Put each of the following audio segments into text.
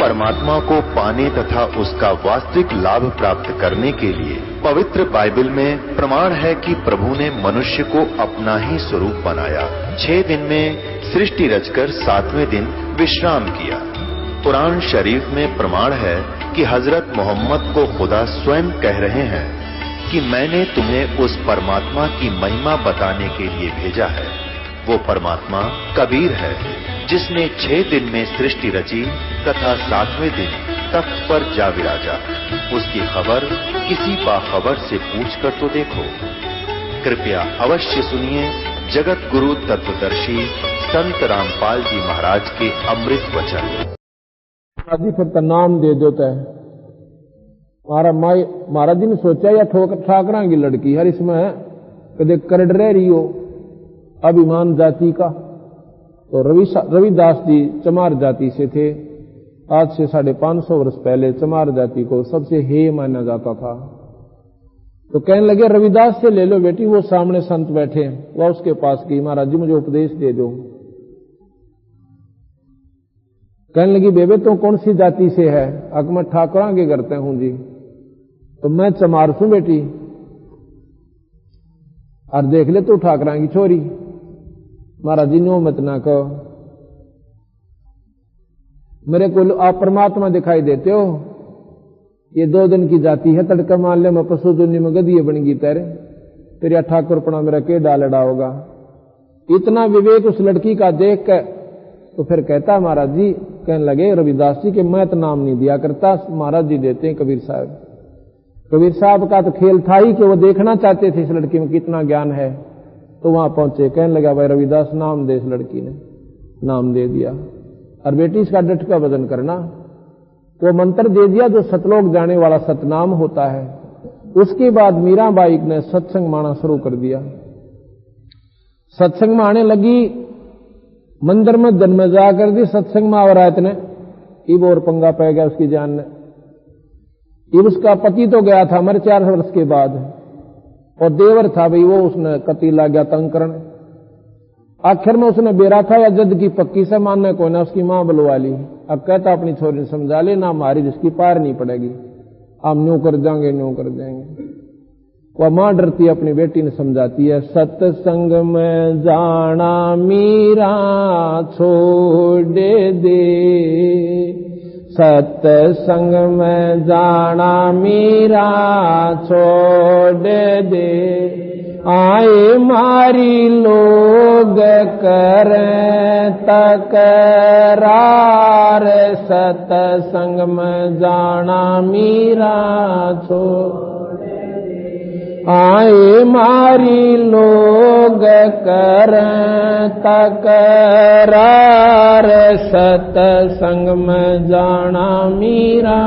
परमात्मा को पाने तथा उसका वास्तविक लाभ प्राप्त करने के लिए पवित्र बाइबल में प्रमाण है कि प्रभु ने मनुष्य को अपना ही स्वरूप बनाया। 6 दिन में सृष्टि रचकर 7वें दिन विश्राम किया। कुरान शरीफ में प्रमाण है कि हजरत मोहम्मद को खुदा स्वयं कह रहे हैं कि मैंने तुम्हें उस परमात्मा की महिमा बताने के लिए भेजा है। वो परमात्मा कबीर है जिसने 6 दिन में सृष्टि रची तथा 7वें दिन तख्त पर जा विराजा। उसकी खबर किसी बाखबर से पूछकर तो देखो। कृपया अवश्य सुनिए जगत गुरु तत्वदर्शी संत रामपाल जी महाराज के अमृत वचन। आदि फिर नाम दे देता है। महाराज जी ने सोचा या ठाकरा की लड़की हर इसमें कदे करड रही हो अभिमान जाति का। तो रविदास जी चमार जाति से थे। आज से 550 वर्ष पहले चमार जाति को सबसे हेय माना जाता था। तो कहने लगे रविदास से ले लो बेटी। वो सामने संत बैठे, वह उसके पास गई, महाराज जी मुझे उपदेश दे दो। कहने लगी बेबे तो कौन सी जाति से है? अक मैं ठाकुरा के करते हूं जी। तो मैं चमार सू बेटी। और देख ले तू ठाकरा की छोरी। महाराज जी नो मत ना कहो, मेरे को आप परमात्मा दिखाई देते हो। ये 2 दिन की जाति है, तड़का मान ले मैं पशु दुनिया में गदिये बन गई तेरे। तेरा ठाकुरपना मेरा के डालड़ा होगा। इतना विवेक उस लड़की का देख कर तो फिर कहता महाराज जी, कहने लगे रविदास जी के मैं तो नाम नहीं दिया करता, महाराज जी देते हैं कबीर साहब। कबीर साहब का तो खेल था ही कि वो देखना चाहते थे इस लड़की में कितना ज्ञान है। तो वहां पहुंचे, कहने लगा भाई रविदास नाम दे। इस लड़की ने नाम दे दिया। और बेटी इसका डट का वजन करना। वो मंत्र दे दिया जो सतलोक जाने वाला सतनाम होता है। उसके बाद मीराबाई ने सत्संग माना शुरू कर दिया। सत्संग में आने लगी, मंदिर में जन्म जा कर दी। सत्संग में आवरायत ने इब और पंगा पै गया उसकी जान ने। इब उसका पति तो गया था मर 4 वर्ष के बाद, और देवर था भाई वो उसने कति ला गया तंग करने। आखिर में उसने बेरा था या जद की पक्की से मानने को ना उसकी मां बुलवा ली। अब कहता अपनी छोरी समझा ले ना, हमारी जिसकी पार नहीं पड़ेगी, हम न्यू कर जाएंगे न्यू कर जाएंगे। वह मां डरती है, अपनी बेटी ने समझाती है। सत्संग में जाना मीरा छोड़ दे, सत्संग में जाना मीरा छोड़ दे। आए मारी लोग करें तकरार, सत्संग में जाना मीरा छोड़ दे। आए मारी लोग करें तकरार, सत्संग में जाना मीरा।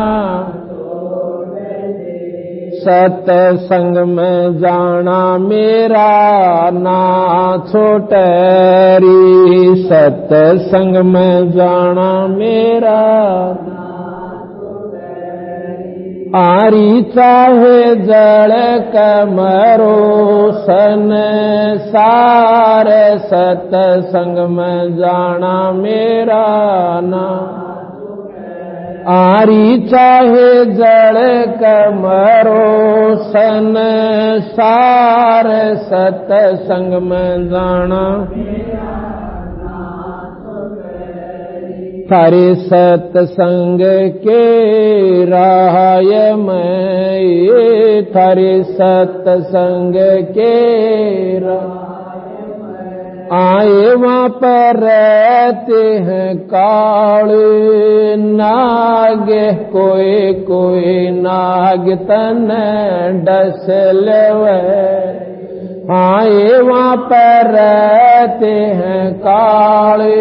सत्संग में जाना मेरा ना छोटेरी, सत्संग में जाना मेरा आरी। चाहे जड़ कमरो सन सारे, सत्संग में जाना मेरा ना आरी। चाहे जड़ कमरो सन सार, सत्संग में जाना थारे सत्संग के राय में, थारे सत्संग के आए वहां पर रहते हैं काले नाग, कोई कोई नाग तन डस लेवे। आए वहां पर रहते हैं काले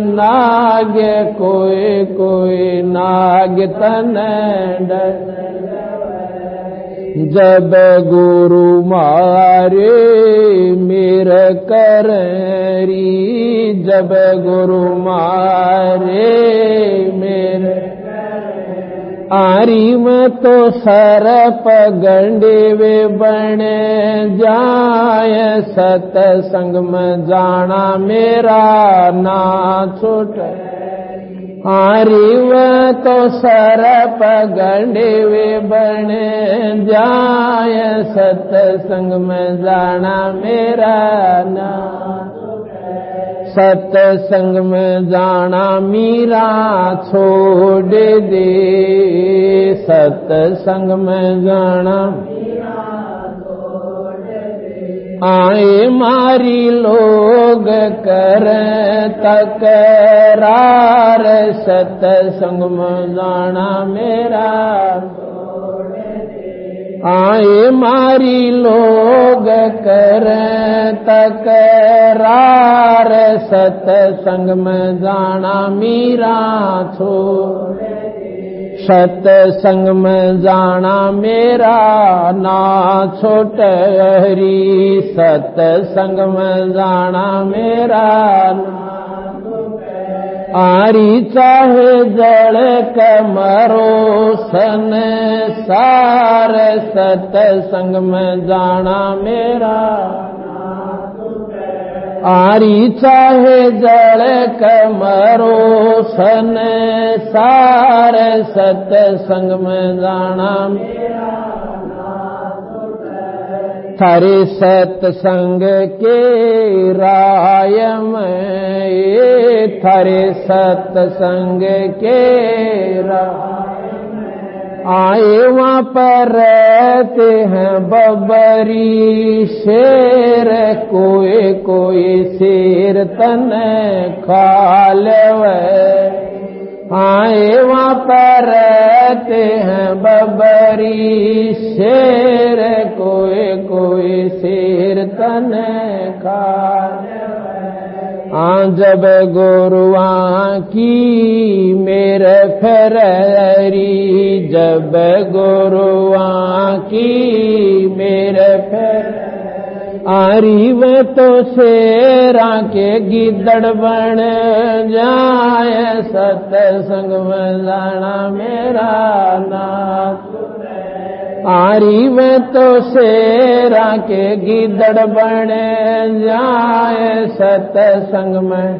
नाग, कोई कोई नाग तन डस। जब गुरु मारे मेरे करी, जब गुरु मारे मेरे आरी में तो सरप गंडे वे बने जाए, सत्संग में जाना मेरा ना छोटे। आरिव तो सरप गंडेवे बन जाय, सत्संग में जाना मेरा नाम। सत्संग में जाना मीरा छोड़ दे, सत्संग में जाना आए मारी लोग कर तकरार, सत्संग में जाना मेरा आए मारी लोग कर तकरार, सत्संग में जाना मीरा छोड़, सत्संग में जाना मेरा ना छोटरी, सत्संग में जाना मेरा आरी चाहे जड़ कमरो सन सार, सत्संग में जाना मेरा आरी चाहे जड़ कमरो सन सार, सत्संग में जाना थारे सत्संग के राय में, थारे सत्संग के राय आए वहाँ पर रहते हैं बबरी शेर, कोई कोई शेर तन खा लेवे। आए वहाँ पर रहते हैं बबरी शेर, कोई कोई शेर तन खा जब गुरुआ की मेरे फेरी, जब गुरुआ की मेरे फेरी आरी वे तो शेरा के गिद्दड़ बन जाए, सत्संग में जाना मेरा नाम। आरी में तो शेरा के गिद्दड़ बन जाए, सत्संग में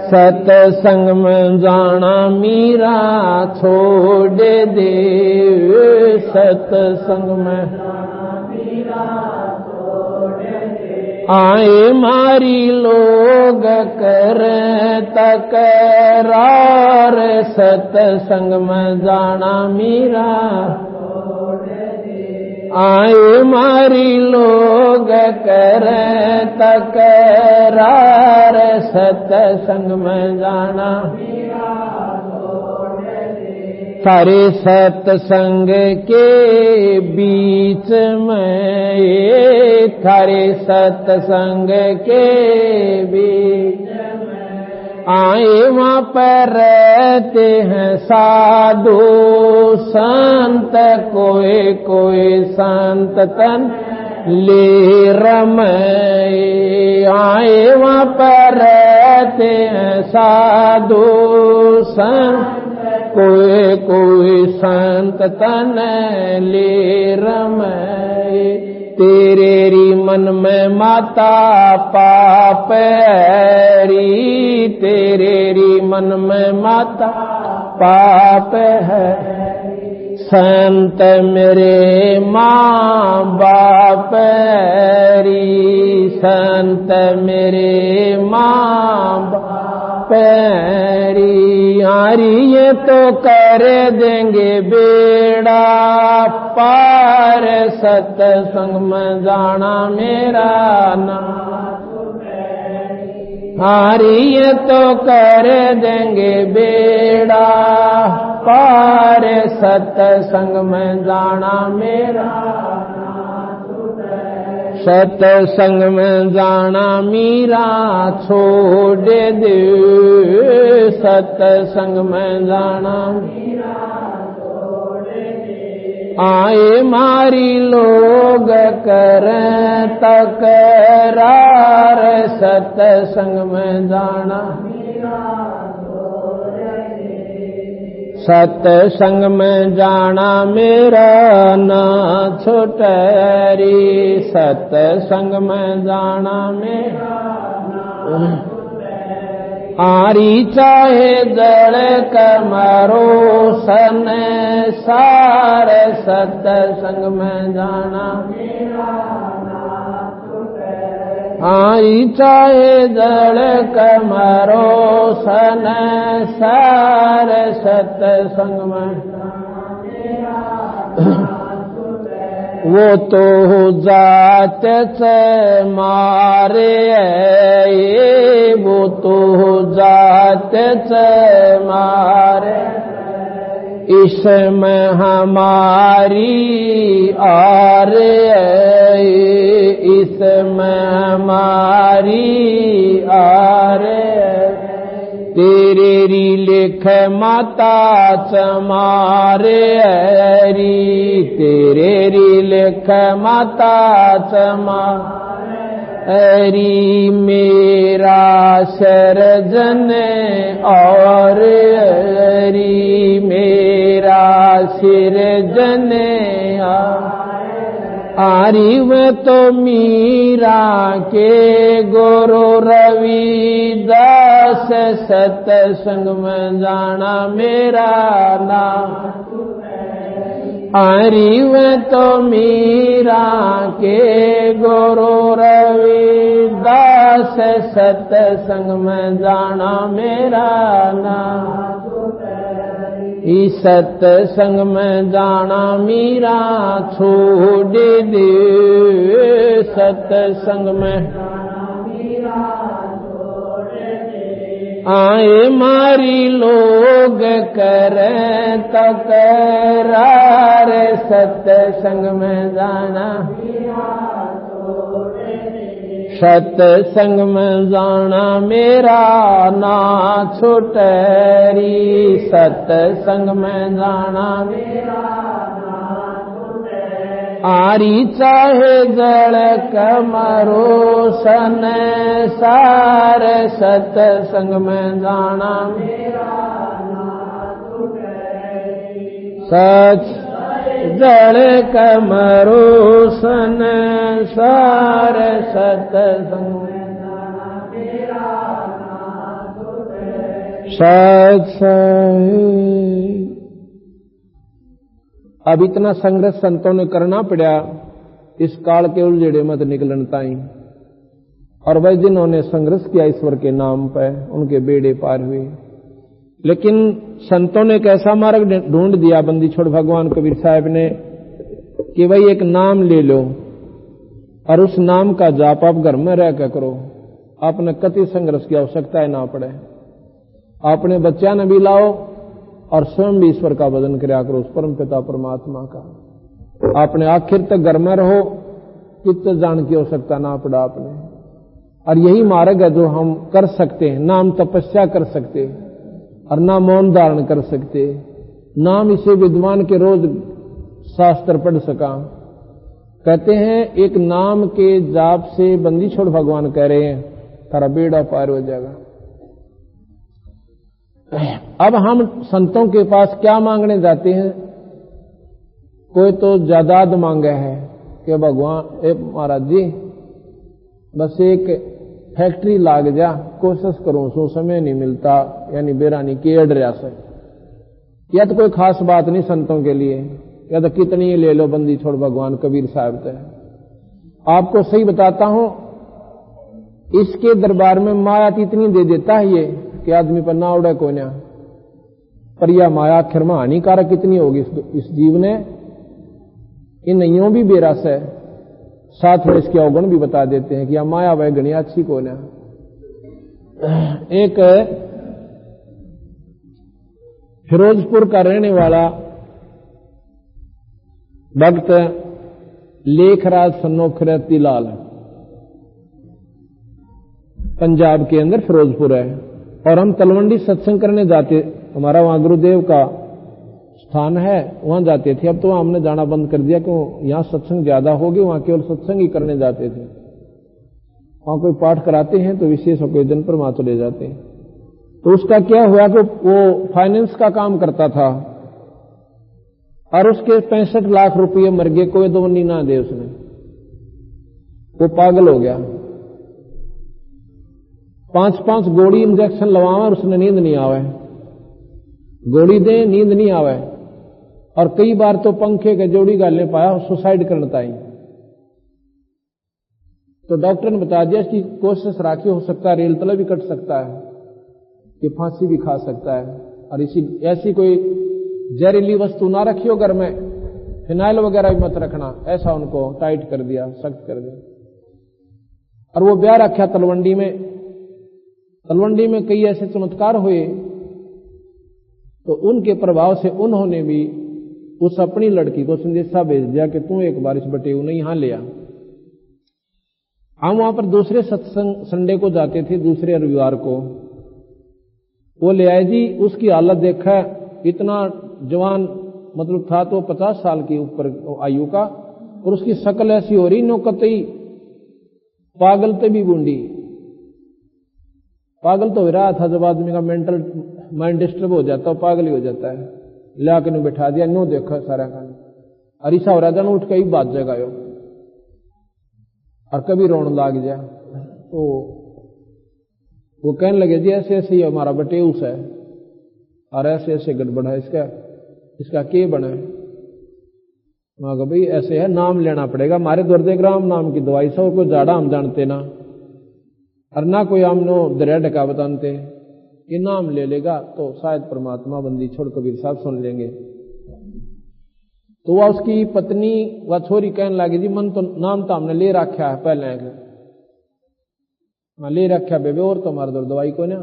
सत्संग में जाना मीरा छोड़ दे, सत्संग में आए मारी लोग कर तकरार, सत्संग में जाना मीरा आए मारी लोग कर तकरार, सत्संग में जाना सारे सत्संग के बीच में, थारे सत्संग के बीच आए वहाँ पर रहते हैं साधु संत, कोई कोई संत तन ले रमय। आए वहाँ पर रहते हैं साधु संत, कोई कोई संत तन ले रमय। तेरे री मन में माता पाप हरी, तेरे री मन में माता पाप है। संत मेरे माँ बाप हरी, संत मेरे माँ बाप हरी। यारी ये तो कर देंगे बेड़ा पार, सत्संग में जाना मेरा नाम। हारी ये तो कर देंगे बेड़ा पार, सत्संग में जाना मेरा। सत्संग में जाना मीरा छोड़ दे, सत्संग में जाना आए मारी लोग कर तकरार, सत्संग में जाना सत्संग में जाना मेरा ना छोटरी, सत्संग में जाना मेरा आरी चाहे जड़ कमरो सन सार सत्संग में जाना आरी चाहे जड़ कमरो सन सार सत्संग में वो तो जात से मारे वो तो जात से मारे इसमें हमारी आर इसमें हमारी आर तेरे री लिख माता चमारे री तेरे री लिख माता चमारी मेरा सरजन और री मेरा सिरजन आरी व तो मीरा के गुरु रविदास सत्संग में जाना मेरा नाम आरी व तो मीरा के गुरु रविदास सत्संग में जाना मेरा नाम इस सत्संग में जाना मीरा छोड़ दे सत्संग में आए मारी लोग करें तकरार सत्संग में जाना सत्संग में जाना मेरा ना छुटरी सत्संग में जाना मेरा आरी चाहे जड़ कमरो सन सार सत्संग में जाना सच जड़ कमरो सन सार सत्संग में जाना मेरा सत्संग। अब इतना संघर्ष संतों ने करना पड़ा इस काल के उलझेड़े मत निकलन ताई और वह जिन्होंने संघर्ष किया ईश्वर के नाम पर उनके बेड़े पार हुए। लेकिन संतों ने एक ऐसा मार्ग ढूंढ दिया बंदी छोड़ भगवान कबीर साहब ने कि भाई एक नाम ले लो और उस नाम का जाप आप घर में रह कर करो। आपने कति संघर्ष की आवश्यकता है ना पड़े। अपने बच्चा ने भी लाओ और स्वयं भी ईश्वर का भजन किया करो उस परम पिता परमात्मा का। आपने आखिर तक घर में रहो कितने जान की आवश्यकता ना पड़ा आपने। और यही मार्ग है जो हम कर सकते हैं। ना हम तपस्या कर सकते और ना मौन धारण कर सकते, ना हम इसे विद्वान के रोज शास्त्र पढ़ सका। कहते हैं एक नाम के जाप से बंदी छोड़ भगवान कह रहे हैं तारा बेड़ा पार हो जाएगा। अब हम संतों के पास क्या मांगने जाते हैं? कोई तो जायदाद मांगे है कि भगवान महाराज जी बस एक फैक्ट्री लाग जा, कोशिश करूं सो समय नहीं मिलता, यानी बेरानी के अड़ रहा से। यह तो कोई खास बात नहीं संतों के लिए, या तो कितनी ही ले लो बंदी छोड़ भगवान कबीर साहब से। आपको सही बताता हूं, इसके दरबार में माया इतनी दे देता है ये कि आदमी पर ना उड़े कोई ना। पर यह माया आखिर में हानिकारक कितनी होगी इस जीव ने, इन नैयों भी बेरस है। साथ में इसके अवगुण भी बता देते हैं कि यह माया वह गणिया अच्छी को ना। एक फिरोजपुर का रहने वाला भक्त लेखराज सन्नोख रतिलाल पंजाब के अंदर फिरोजपुर है, और हम तलवंडी सत्संग करने जाते, हमारा वहां गुरुदेव का स्थान है, वहां जाते थे। अब तो हमने जाना बंद कर दिया क्यों, यहां सत्संग ज्यादा होगी, वहां केवल सत्संग ही करने जाते थे। वहां कोई पाठ कराते हैं तो विशेष ओकेजन पर वहां चले जाते हैं। तो उसका क्या हुआ कि वो फाइनेंस का काम करता था और उसके 65 लाख रुपये मर गए, कोई दवनी ना दे उसने। वो पागल हो गया 5-5 गोली इंजेक्शन लवावे और उसने नींद नहीं आवे, गोली दे नींद नहीं आवे, और कई बार तो पंखे के जोड़ी गालने पाया सुसाइड करना ताई। तो डॉक्टर ने बता दिया कि कोशिश राखी, हो सकता है रेल तले भी कट सकता है, कि फांसी भी खा सकता है, और ऐसी कोई जहरीली वस्तु ना रखियो घर में, फिनाइल वगैरह भी मत रखना, ऐसा उनको टाइट कर दिया, सख्त कर दिया। और वो ब्याह रखा तलवंडी में। तलवंडी में कई ऐसे चमत्कार हुए, तो उनके प्रभाव से उन्होंने भी उस अपनी लड़की को संदेशा भेज दिया कि तू एक बार इस बटेऊ ने यहां ले आ। हम वहां पर दूसरे सत्संग संडे को जाते थे, दूसरे रविवार को। वो ले आए जी, उसकी हालत देखा, इतना जवान मतलब था तो 50 साल की ऊपर आयु का, और उसकी शक्ल ऐसी हो रही नो कतई पागल ते भी बूंदी। पागल तो हो रहा था, जब आदमी का मेंटल माइंड डिस्टर्ब हो जाता है पागल ही हो जाता है। लाके ने बैठा दिया, नो देखा सारा खाना, और ऐसा हो रहा था उठ के ही बात जगायो, और कभी रोने लाग जाए। तो वो कहने लगे जी ऐसे ऐसे ही हमारा बटेऊस है, और ऐसे ऐसे गड़बड़ है, इसका के बना है। मैं कहा भाई ऐसे है, नाम लेना पड़ेगा, हमारे दुर्देग्राम नाम की दवाई से, और कोई जाड़ा हम जानते ना, और ना कोई हम नो दरिया ढका बताते, ये नाम ले लेगा तो शायद परमात्मा बंदी छोड़ कबीर साहब सुन लेंगे। तो वह उसकी पत्नी व छोरी कहने लगी जी मन तो नाम तो हमने ले रखा है पहले, मैं ले रखा बेबे, और तो हमारे दर दवाई को ना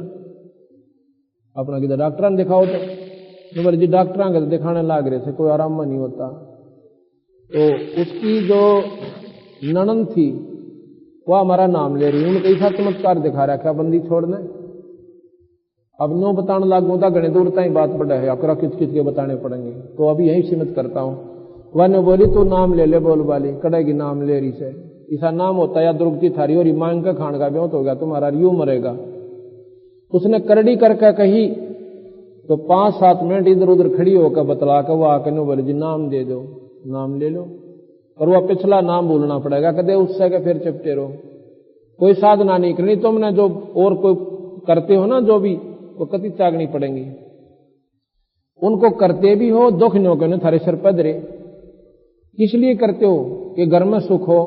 अपना किधर डॉक्टर ने दिखाओ, तो बोले जी डॉक्टर के दिखाने लाग रहे थे, कोई आराम नहीं होता। तो उसकी जो ननद थी वह हमारा नाम ले रही, उन्होंने कैसा चमत्कार दिखा रखा बंदी छोड़ने। अब नो बताने लागू था, घने दूर तक बात बढ़ा है, अकरा किच किच के बताने पड़ेंगे, तो अभी यही सीमित करता हूं। वह ने बोली तू नाम ले ले, बोल वाली कड़ेगी नाम ले रही से, ऐसा नाम होता या दुर्गति थारी और मांग का खान का ब्योत हो गया, तुम्हारा यूं मरेगा। उसने करड़ी करके कही, तो 5-7 मिनट इधर उधर खड़ी होकर बतला कर वो आकर नो बोले जी नाम दे दो, नाम ले लो, और वह पिछला नाम भूलना पड़ेगा, कदे उससे के फिर चिपटे रहो, कोई साधना नहीं करनी तुमने, जो और कोई करते हो ना जो भी, वो कति त्यागनी पड़ेंगी। उनको करते भी हो, दुख नहीं हो थारे सिर पदरे, किस लिए करते हो कि घर में सुख हो,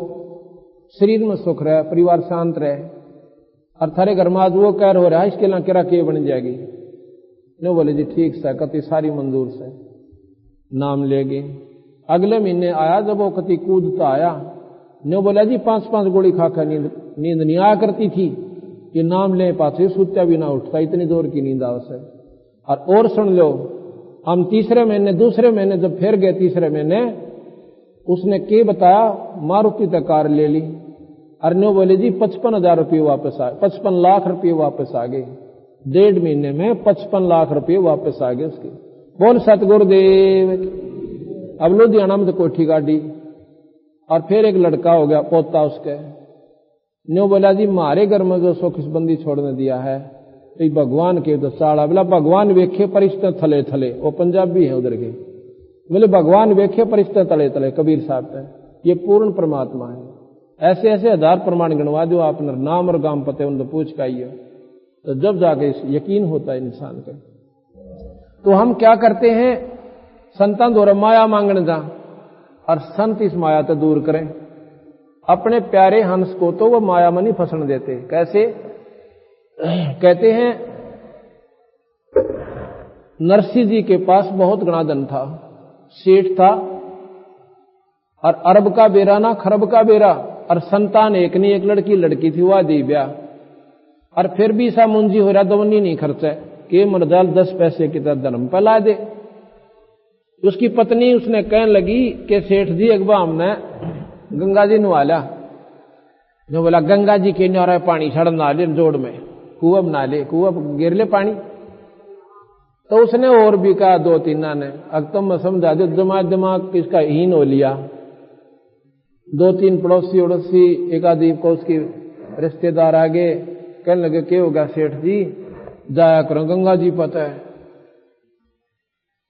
शरीर में सुख रहे, परिवार शांत रहे, और थारे घर में आज वो कह हो रहा है इसके लिए किरा के बन जाएगी। ने बोले जी ठीक से, कति सारी मंजूर से, नाम लेगी। अगले महीने आया जब वो कति कूदता आया, ने बोला जी 5-5 गोली खाकर नींद नहीं आया करती थी, ये नाम ले पाते सुत्या भी ना उठता, इतनी जोर की नींद आवश्य। और सुन लो, हम तीसरे महीने जब फिर गए, तीसरे महीने उसने के बताया मारुति तक कार ले ली, और नो बोले जी 55,000 रुपये वापस आ, 55 लाख रुपये वापस आ गए, 1.5 महीने में 55 लाख रुपये वापस आ गए उसके। बोल सतगुरुदेव। अब लुधियाना में तो कोठी गाड़ी, और फिर एक लड़का हो गया पोता उसके। न्यू बोला जी मारे घर में जो सुख बंदी छोड़ने दिया है, तो भगवान के तो साड़ा, बोला भगवान वेखे परिश्ते थले थले, वो पंजाबी है उधर के, बोले भगवान वेखे परिश्ते तले तले, कबीर साहब पे, ये पूर्ण परमात्मा है। ऐसे ऐसे 1000 प्रमाण गणवा दो आपने, नाम और गाम पते उनको पूछ के आइए, तो जब जाके यकीन होता है इंसान का। तो हम क्या करते हैं, संतान द्वारा माया मांगने जा, और संत इस माया तो दूर करें। अपने प्यारे हंस को तो वो माया में नहीं फंसने देते। कैसे? कहते हैं नरसिंह जी के पास बहुत घना धन था, सेठ था, और अरब का बेरा ना खरब का बेरा, और संतान एक नहीं, एक लड़की थी, वह दी ब्याह, और फिर भी सा मुंजी हो रहा, दवनी नहीं खर्चा के मरजाल 10 पैसे की तरह धर्म पला दे। उसकी पत्नी उसने कहने लगी कि सेठ जी एक बार हमने गंगा जी नवाला, जो बोला गंगा जी के न्यारा पानी छड़ ना ले, जोड़ में कुआ बना ले, कुआ गिर ले पानी। तो उसने और भी कहा 2-3 ने, अब तुम मैं समझा दो, दिमाग इसका हीन हो लिया। 2-3 पड़ोसी उड़ोसी एक आदि को उसकी रिश्तेदार आगे कहने लगे क्या होगा सेठ जी, जाया करो गंगा जी पता है।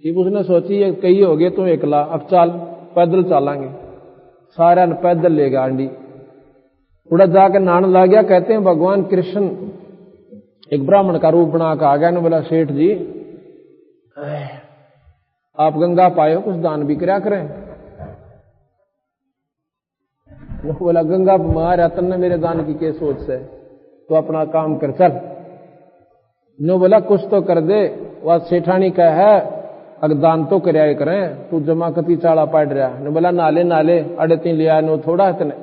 उसने सोची ये कही हो गए तुम एकला, अब चाल पैदल चलांगे, सारा ने पैदल लेगा आंडी, उड़ा जाकर नहाने लग गया। कहते हैं भगवान कृष्ण एक ब्राह्मण का रूप बना के आ गया। बोला सेठ जी आप गंगा पाए हो, कुछ दान भी करा करें। बोला गंगा मारा तन्ने मेरे दान की क्या सोच से, तो अपना काम कर चल। नो बोला कुछ तो कर दे, वह सेठानी का है अगर दान तो करया करें, तू जमा कती चाड़ा पाड़ रहा। ने बोला नाले नाले अड़े तीन लिया नो थोड़ा इतने,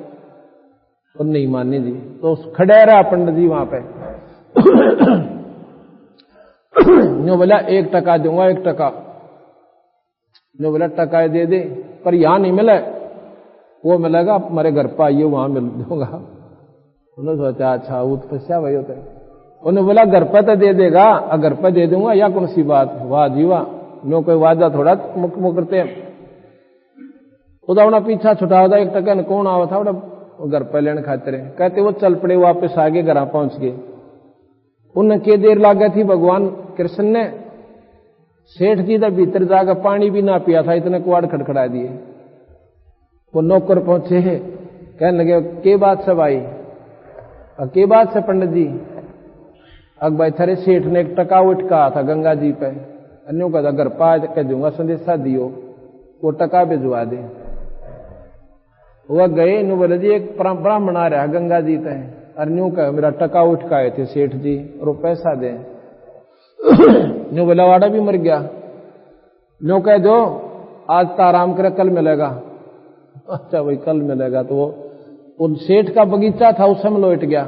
और नहीं मानी जी। तो खड़े रहा पंडित जी वहां पे। नो बोला 1 टका दूंगा, 1 टका। नो बोला टका दे दे, पर यहां नहीं मिले, वो मिलेगा हमारे घर पर आइए वहां मिल दूंगा। उन्होंने सोचा अच्छा वो तो फंसा भाई होता है। उन्होंने बोला घर पर तो दे देगा, घर पर दे दूंगा या कौन सी बात। वाह जी वाह, नो कोई वादा थोड़ा मुक करते हैं। उदा पीछा छुटा होता 1 टका कौन आवा था घर पर लेने खातिर। कहते वो चल पड़े, वापस आगे घर पहुंच गए। उन्हें के देर लाग गई थी, भगवान कृष्ण ने सेठ जी का भीतर जाकर पानी भी ना पिया था, इतने कुआड़ खड़खड़ा दिए। वो नौकर पहुंचे, कहने लगे के बात से भाई, के बात से पंडित जी। अब भाई थारे सेठ ने 1 टका उठ कहा था गंगा जी पे, अन्यों का घर पा कह दूंगा संदेशा दियो, वो टका भिजवा दे। वह गए, नु बोले जी एक ब्राह्मण आ रहा गंगा जी पे, अन्यों का मेरा टका उठ का आए थे सेठ जी और पैसा दे। नु बोला वाड़ा भी मर गया। नो कह दो आज तो आराम करे, कल मिलेगा। अच्छा भाई कल मिलेगा। तो वो सेठ का बगीचा था उस समय लौट गया,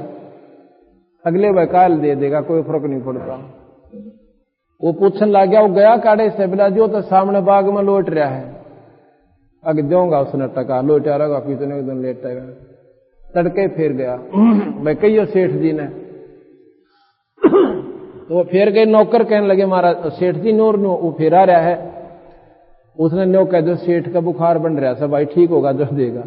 अगले भाई काल दे देगा, कोई फर्क नहीं पड़ता। वो पूछने लग गया, वो गया काड़े से, बोला जो तो सामने बाग में लौट रहा है, अगे दूंगा उसने टका, लौटा रहेगा कितने दिन लेटेगा। तड़के फिर गया मैं कहियो सेठ जी ने। तो वो फिर गए, नौकर कहने लगे मारा सेठ जी नूर नो वो फिर आ रहा है। उसने नो कह दो सेठ का बुखार बन रहा है, भाई ठीक होगा जो देगा।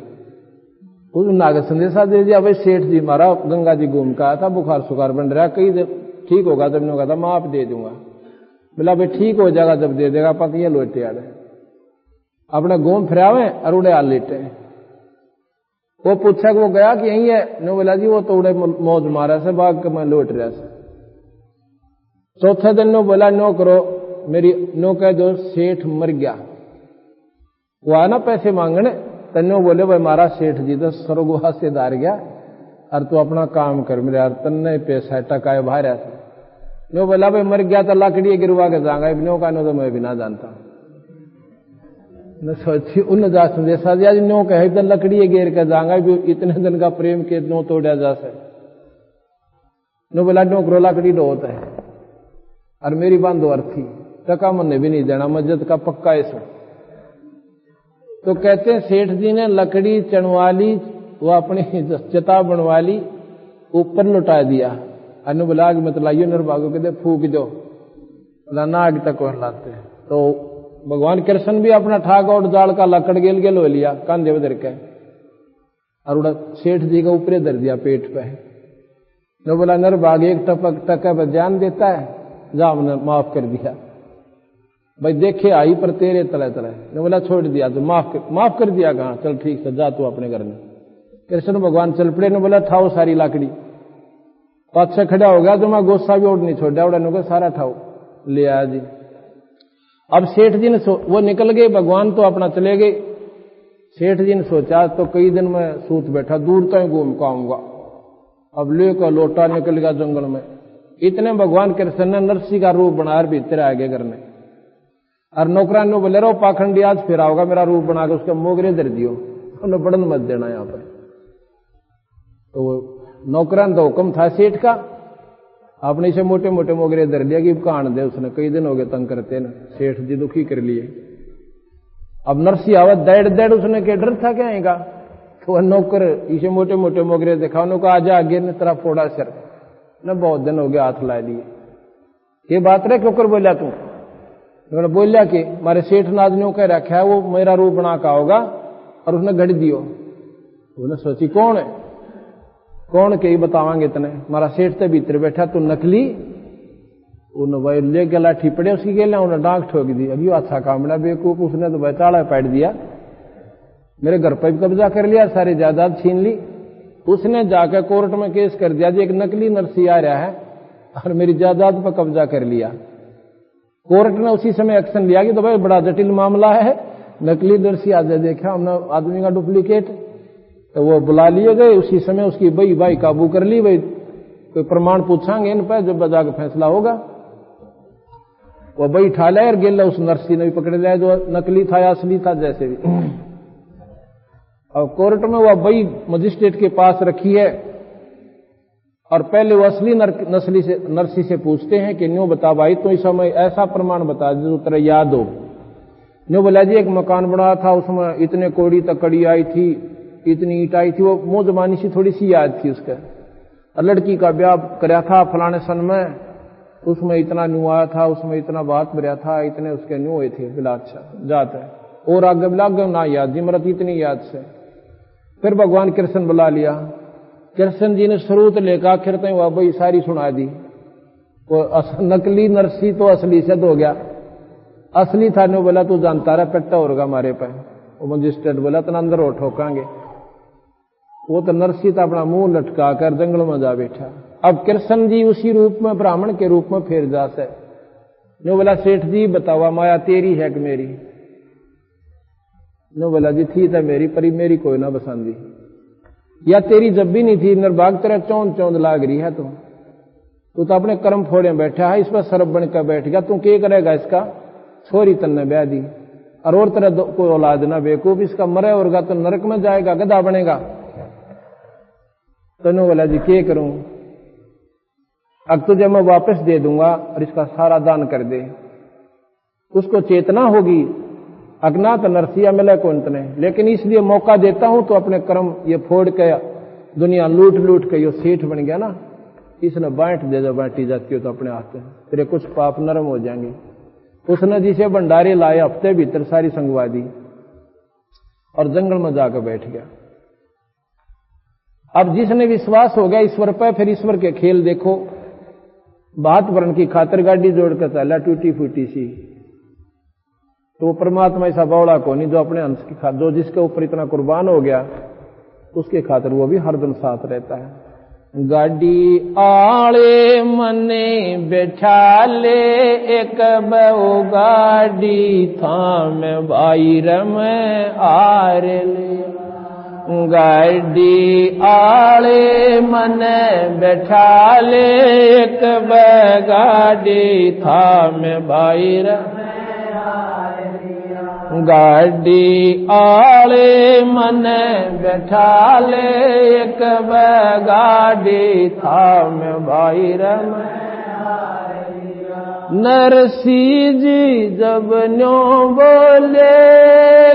उस नागर संदेशा दे दिया, भाई सेठ जी मारा गंगा जी घूम का आया था, बुखार सुखार बन रहा है, कई दिन ठीक होगा जब ने कहा था मैं आप दे दूंगा। बोला भाई ठीक हो जाएगा जब दे देगा, पक ये लोटे आड़े अपने घूम फिरावे और उड़े आ लेटे। वो पूछा कि वो गया कि यही है। नो बोला जी वो तो उड़े मौज मारा से बाग के मैं लौट रहा से। चौथे दिन नो बोला नो करो मेरी, नो कह दो सेठ मर गया। वो आया ना पैसे मांगने, तन्नो बोले भाई मारा सेठ जी तो स्वर्गवास से दार गया और तू अपना काम कर मेरे यार, तन्ने पैसा टकाए बाहर था। नो बोला भाई मर गया तो लकड़ी गिरवा के जाऊंगा, नो का नो तो मैं भी ना जानता। न सोची उन जा संदेशा दिया जी नो कहे तो लकड़ी गिर के जाऊंगा, इतने दिन का प्रेम के नो तोड़ा जा से। नो बोला नो करो लकड़ी दो होता है और मेरी बांधो अर्थी, टका मन भी नहीं देना, मस्जिद का पक्का ऐसा। तो कहते हैं सेठ जी ने लकड़ी चढ़वा ली, वो अपनी चिता बनवा ली, ऊपर लुटा दिया। अनु बोला आग मत लाइयो निर्भागो कहते फूक दो, ना आग तक और लाते। तो भगवान कृष्ण भी अपना ठाक और जाल का लकड़ गेल गेल हो लिया कांधे में धर के और उड़ा सेठ जी का ऊपरे धर दिया पेट पे। नो बोला निर्भाग 1 टका पर जान देता है, जा हमने माफ कर दिया भाई, देखे आई पर तेरे तले तले। ने बोला छोड़ दिया तो माफ कर दिया, कहा चल ठीक है जा तू अपने घर में। कृष्ण भगवान चल पड़े। ने बोला ठाओ सारी लाकड़ी, पाछे खड़ा हो गया तो मैं गोस्सा भी ओढ़ नहीं छोड़ा, उड़ा को सारा ठाओ ले आया जी। अब सेठ जी ने वो निकल गए, भगवान तो अपना चले गए। सेठ जी ने सोचा तो कई दिन में सूत बैठा, दूर तक घूम के आऊंगा। अब लेकर लोटा निकल गया जंगल में। इतने भगवान कृष्ण ने नरसिंह का रूप बनाया भीतर आ गए घर में। और नौकरान ने बोले रहो पाखंडी आज फिर आओगा, मेरा रूप बना के उसके मोगरे दर दियो, उन्हें बड़न मत देना यहाँ पर। तो नौकरान का हुक्म था सेठ का, आपने इसे मोटे मोटे मोगरे दर दिया कि कान दे। उसने कई दिन हो गए तंग करते ना, सेठ जी दुखी कर लिए। अब नरसिंह आवत डेढ़ डेढ़, उसने क्या डर था क्या आएगा। तो वह नौकर इसे मोटे मोटे मोगरे देखा, उन्होंने आजा आगे ने तरह फोड़ा सर न, बहुत दिन हो गया हाथ ला लिए। ये बात रहे क्यों कर बोला तू, उन्होंने बोलिया कि मारे सेठ नाजनियों कह रखा है वो मेरा रूप बना का होगा और उसने घड़ दियो। उन्हें सोची कौन है, कौन के ही बतावांगे इतने, मारा सेठ से भीतर बैठा तू नकली। उन्हें भाई ले के लाठी पड़े उसकी गेला, उन्हें डांग ठोक दी। अभी अच्छा काम बना बेवकूफ, उसने तो भाई चाड़ा पैट दिया, मेरे घर पर भी कब्जा कर लिया, सारी जायदाद छीन ली। उसने जाकर कोर्ट में केस कर दिया जी एक नकली नरसिंह आ रहा है और मेरी जायदाद पर कब्जा कर लिया। कोर्ट ने उसी समय एक्शन लिया कि तो भाई बड़ा जटिल मामला है, नकली नरसी आज देखा हमने आदमी का डुप्लीकेट, तो वो बुला लिए गए। उसी समय उसकी बई भाई काबू कर ली। भाई कोई प्रमाण पूछांगे इन पर, जब जाकर फैसला होगा। वो बई ठा लाया और गेला उस नरसी ने भी पकड़ लिया जो नकली था या असली था जैसे भी। और कोर्ट में वह बई मजिस्ट्रेट के पास रखी है और पहले वो असली नरसी से पूछते हैं कि न्यू बता भाई, तो इस समय ऐसा प्रमाण बता जो तेरा याद हो। न्यू बोला जी एक मकान बना था, उसमें इतने कोड़ी तक कड़ी आई थी, इतनी ईट आई थी। वो मुंह जबानी सी थोड़ी सी याद थी उसका। और लड़की का ब्याह कराया था फलाने सन में, उसमें इतना न्यू आया था, उसमें इतना बात भरा था, इतने उसके न्यू हुए थे। बिला अच्छा जाता है और आगे बिला ना याद जी मरत इतनी याद से। फिर भगवान कृष्ण बुला लिया। कृष्ण जी ने स्रोत लेकर आखिर तक वह बई सारी सुना दी। वो नकली नरसी तो असली सिद्ध हो गया। असली था ने बोला तू जानता रहा पेट्टा होगा हमारे पे। वो मजिस्ट्रेट बोला तना अंदर हो ठोकांगे। वो तो नरसी तो अपना मुंह लटका कर जंगल में जा बैठा। अब कृष्ण जी उसी रूप में ब्राह्मण के रूप में फिर जा से नो बोला सेठ जी बतावा माया तेरी है कि मेरी? नो बोला जी थी था मेरी, पर मेरी कोई ना बसांदी। या तेरी जब भी नहीं थी, निर्भाग तेरा चौंध चौंध लाग रही है। तू तो अपने कर्म फोड़े बैठा है, इस पर सरब बन कर बैठ गया। तू क्या करेगा? इसका छोरी तन्ने ब्याह दी और तरह को औलाद ना बेकूफ, इसका मरे होगा तो नरक में जाएगा, गधा बनेगा। तो नो बोला जी क्या करूं? अब तुझे मैं वापस दे दूंगा और इसका सारा दान कर दे। उसको चेतना होगी अज्ञात नरसिया मिले को अंत ने, लेकिन इसलिए मौका देता हूं तो अपने कर्म ये फोड़ के दुनिया लूट लूट के ये सेठ बन गया ना, इसने बांट दे। जब बांटी जाती हो तो अपने हाथ तेरे कुछ पाप नरम हो जाएंगे। उसने जिसे भंडारे लाए हफ्ते भीतर सारी संगवा दी और जंगल में जाकर बैठ गया। अब जिसने विश्वास हो गया ईश्वर पर, फिर ईश्वर के खेल देखो। बात वर्ण की खातिर गाड़ी जोड़कर चला टूटी फूटी सी, तो परमात्मा ऐसा बौड़ा को नहीं जो अपने अंश की खातिर, जो जिसके ऊपर इतना कुर्बान हो गया उसके खातिर वो भी हरदम साथ रहता है। गाड़ी आले मने बैठा ले एक बहु गाड़ी थाम बाईर में आर ले। गाड़ी आले मने बैठा ले एक गाड़ी थाम बाईर। गाड़ी आले मने बैठा ले एक गाड़ी थाम बाईर में। नरसी जी जब न्यो बोले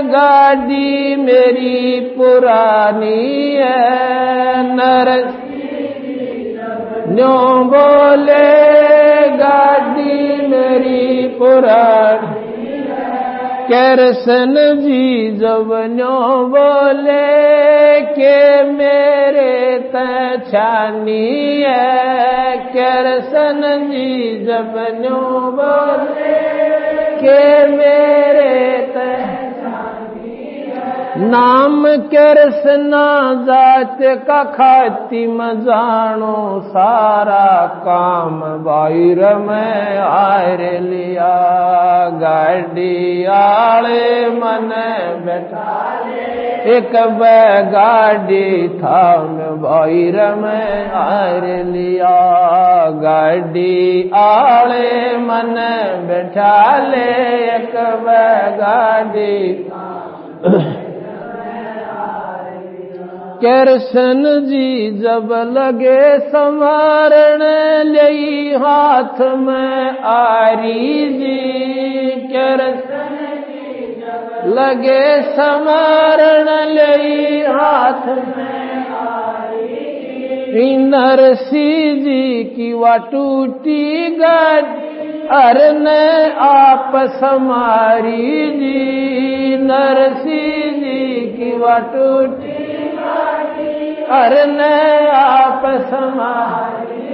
गाड़ी मेरी पुरानी है। नरसी जी न्यो बोले गाड़ी मेरी पुरानी। कृष्ण जी जब न्यो बोले के मेरे तछानी है। कृष्ण जी जब न्यो बोले के मेरे तछानी है। नाम कृष्ण जात का खातिम जानो सारा काम बाईर में आर लिया। गाड़ी आले मन बैठा एक गाड़ी थाम बाईर में आर लिया। गाड़ी आले मन बैठा ले एक गाड़ी। कृष्ण जी जब लगे संवारण ले हाथ में आरी जी। कृष्ण जी जब लगे संवारण ले हाथ में आरी जी। नरसी जी की वा टूटी गाड़ी अरने आप समारी जी। नरसी जी की वा टूटी अरने आप समारी।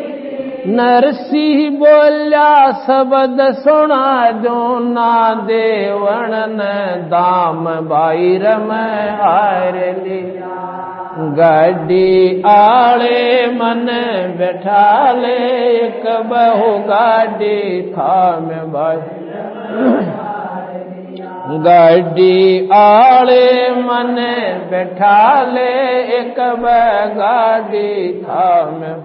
नरसी बोल्या शब्द सुना दो ना देवण ने दाम बाईर में आर लिया। गाड़ी आले मन बैठा ले एक बहु गाड़ी था में भाई गाड़ी आले मन बैठा ले एक गाड़ी था में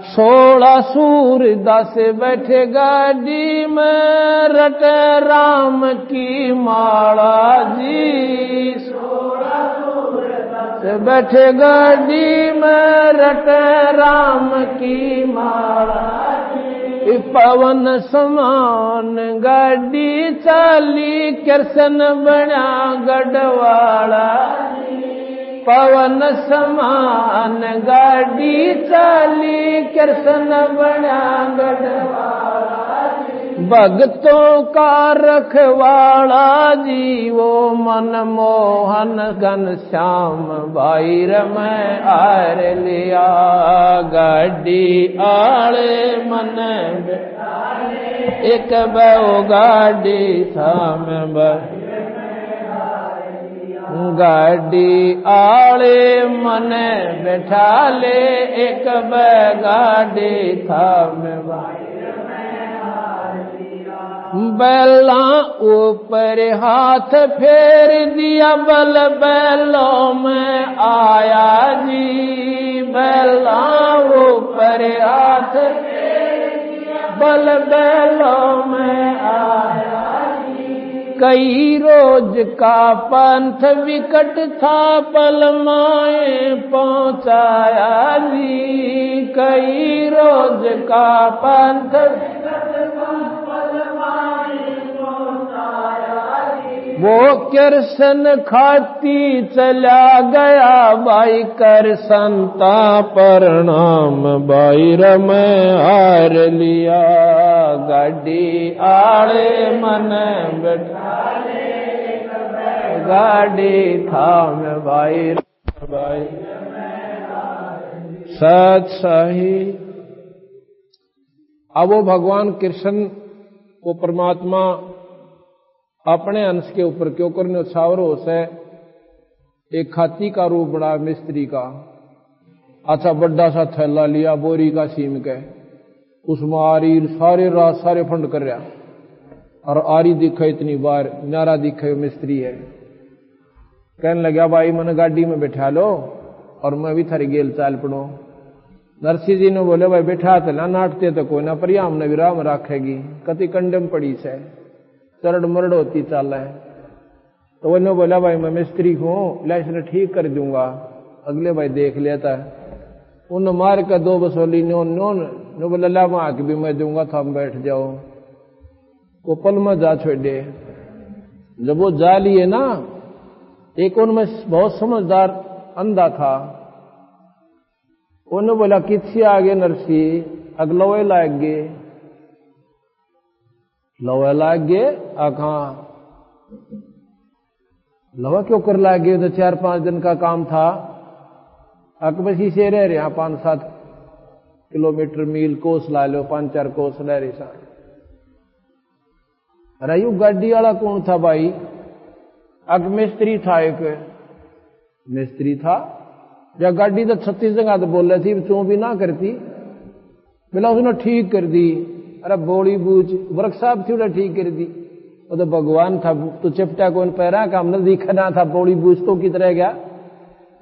16 सूरदास बैठे गाड़ी में रट राम की माला जी 16 सूरदास बैठे गाड़ी में रट राम की माला जी पवन समान गाड़ी चाली कृष्ण बना गढ़वाला पवन समान गाड़ी चाली कृष्ण बना गढ़वाला भक्तों का रखवाला जी वो मनमोहन घनश्याम भाई रमै आर लिया गाड़ी आले मन एक बहु गाड़ी थाम गाड़ी आले मन बैठा ले एक गाड़ी थाम बैला ऊपर हाथ फेर दिया बल बैलों में आया जी बैला ऊपर हाथ फेर दिया बल बैलों में आया जी कई रोज का पंथ विकट था पलमाए पहुंचाया जी कई रोज का पंथ वो कृष्ण खाती चला गया भाई कर संता प्रणाम भाई रमै हार लिया गाड़ी आले मन बैठा गाड़ी थाम भाई भाई सच सही। अब वो भगवान कृष्ण वो परमात्मा अपने अंश के ऊपर क्यों करने छावर हो से एक खाती का रूप बड़ा मिस्त्री का अच्छा बड़ा सा थैला लिया बोरी का सीम के उसमें आरी सारे रात सारे फंड कर रहा और आरी दिखे इतनी बार नारा दिखे मिस्त्री है कहने लगा भाई मैंने गाड़ी में बैठा लो और मैं भी थारी गेल चाल पड़ो नरसिंह जी ने बोले भाई बैठा तो ना नाटते तो कोई ना परियाम ने विराम राखेगी कति कंडम पड़ी से चरड़ मरड़ होती चाल है तो वो बोला भाई मैं मिस्त्री हूं लाइसेंस ठीक कर दूंगा अगले भाई देख लेता है उन मार कर 2 बसोली नोन बोला ला वहां भी मैं दूंगा था बैठ जाओ वो पल में जा छोड़े जब वो जा लिए ना एक उनमें बहुत समझदार अंधा था उन्होंने बोला किसी आगे नरसिंह अगलवे लाग गए लवा लाग गए आखा लवा क्यों कर लाग गए तो 4-5 दिन का काम था अकबसी से रह रहे 5-7 किलोमीटर मील कोस ला लो 5-4 कोस रह रहे सा रयू गाड़ी वाला कौन था भाई अग मिस्त्री था एक मिस्त्री था या गाड़ी तो 36 जगह तो बोल रही थी तू भी ना करती बोला उसने ठीक कर दी अरे बोड़ी बूझ वर्क साहब थी उन्हें ठीक कर दी वो तो भगवान था तो चिपटा कौन पैरा काम न दिखना था बोड़ी बूझ तो की तरह गया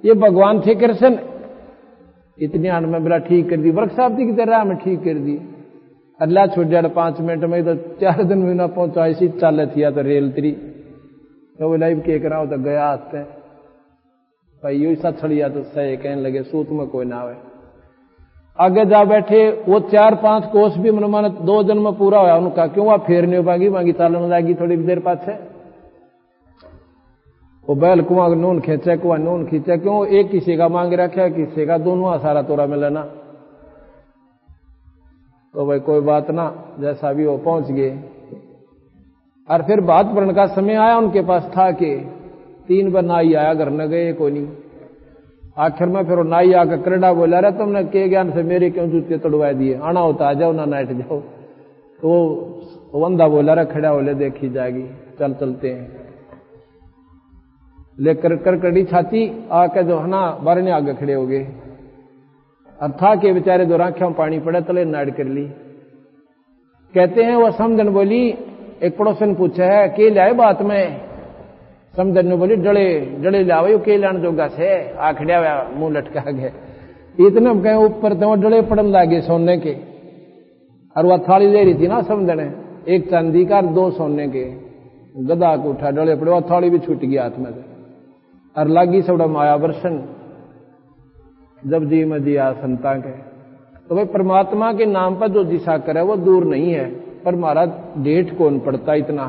ये भगवान थे कृष्ण इतनी आन में बोला ठीक कर दी वर्क साहब थी की तरह में ठीक कर दी अल्लाह छोड़ दिया 5 मिनट में तो 4 दिन में ना पहुंचा ऐसी चाल थी तो रेल त्री तो वो लाइव के करा तो गया आते भाई यू सा छड़िया तो सही कहने लगे सूत में कोई ना आवे आगे जा बैठे वो 4-5 कोस भी मन 2 दिन में पूरा हुआ उनका क्यों वहां फेर नहीं पागी मांगी चालन जाएगी थोड़ी देर पाछे वो बैल कुआं नून खींचे कुआं नून खींचे क्यों एक किसी का मांग रखा किसी का दोनों सारा तोरा में लेना तो भाई कोई बात ना जैसा भी वो पहुंच गए और फिर बात पढ़ने का समय आया उनके पास था कि 3 बार नाई आया घर न गए कोई नहीं आखिर में फिर नाई आकर करड़ा बोला रहा तुमने के ज्ञान से मेरे क्यों जूते तोड़वा दिए आना होता आ जाओ ना नाइट जाओ तो वो बंदा बोला रहा खड़ा बोले देखी जाएगी चल चलते हैं लेकर करकड़ी छाती आके जो है ना बारने आगे खड़े हो गए और था के बेचारे दो आंखों में पानी पड़ा तले नाड़ कर ली। कहते हैं वह समझन बोली, एक पड़ोसन पूछा है के लाए बात में? समझन ने बोली डले डले लाओ के लान जोगा से आखड़िया हुआ मुंह लटका गए। इतने कहे ऊपर तो डले पड़न लागे सोने के। और वह थाली ले रही थी ना समझन, एक चांदी का 2 सोने के। गदा को उठा डले पड़े, वह थाली भी छूट गया हाथ में से और लागी सबड़ा माया वर्षन जब जी में दिया संता के। तो भाई परमात्मा के नाम पर जो दिशा करे वो दूर नहीं है, पर महाराज डेट कौन पड़ता इतना।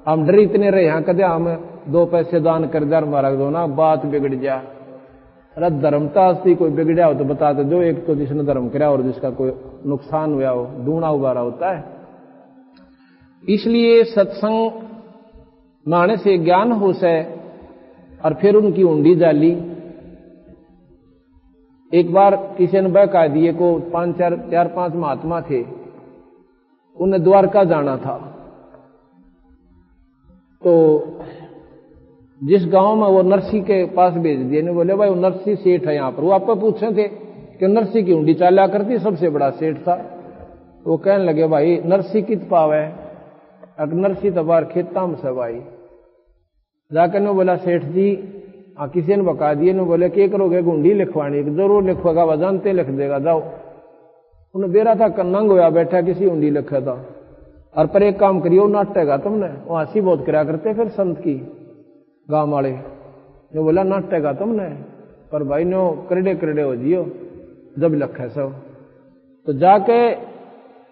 हम डर इतने रहे यहाँ कदे हम 2 पैसे दान कर दे महाराज दो ना बात बिगड़ जा। अरे धर्मता अस्ती कोई बिगड़ा हो तो बता दो, जो एक तो जिसने धर्म करा और जिसका कोई नुकसान हुआ हो दूना उबारा होता है। इसलिए सत्संग माने से ज्ञान हो से और फिर उनकी उंडी जाली। एक बार किसी ने बहका दिए को 4-5 महात्मा थे, उन्हें द्वारका जाना था। तो जिस गांव में वो नरसी के पास भेज दिए ने बोले भाई वो नरसी सेठ है यहाँ पर। वो आपको पूछे थे कि नरसी की उंडी चाला करती, सबसे बड़ा सेठ था। वो कहने लगे भाई नरसी कित पावे? अगर नरसी तो बार खेता में सब आई जाकर ने बोला सेठ जी किसी ने बका दिए ने बोले क्या करोगे? गुंडी लिखवानी? जरूर लिखवागा, वह जानते लिख देगा, जाओ। उन्हें बेरा था कन्नंग होया बैठा किसी उंडी लिखा था। और पर एक काम करियो नाटेगा तुमने, वो हंसी बहुत करा करते फिर संत की गांव वाले ने बोला नाटेगा तुमने, पर भाई नो करड़े करड़े हो जियो जब लखा सब। तो जाके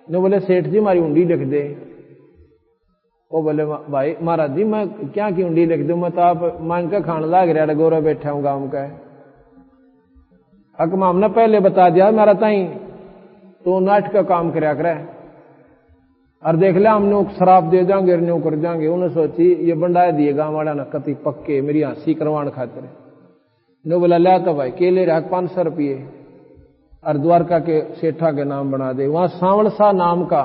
ने बोले सेठ जी हमारी उंडी लिख दे। वो बोले भाई महाराज जी मैं क्या की उंडी लिख दूं, मैं तो आप मांग के खान लाग रहा गोरा बैठा हूं गांव का। हकमा हमने पहले बता दिया मेरा ताई तो नाट का काम कराया करे और देख लिया हमने शराब दे जाएंगे न्यू कर जाएंगे। उन्हें सोची ये बंडाया दिए गांव वाला ना कति पक्के मेरी हंसी करवान खातिर। ने बोला लिया तो भाई केले रहा 500 रुपये और द्वारका के सेठा के नाम बना दे। वहां सांवड़सा नाम का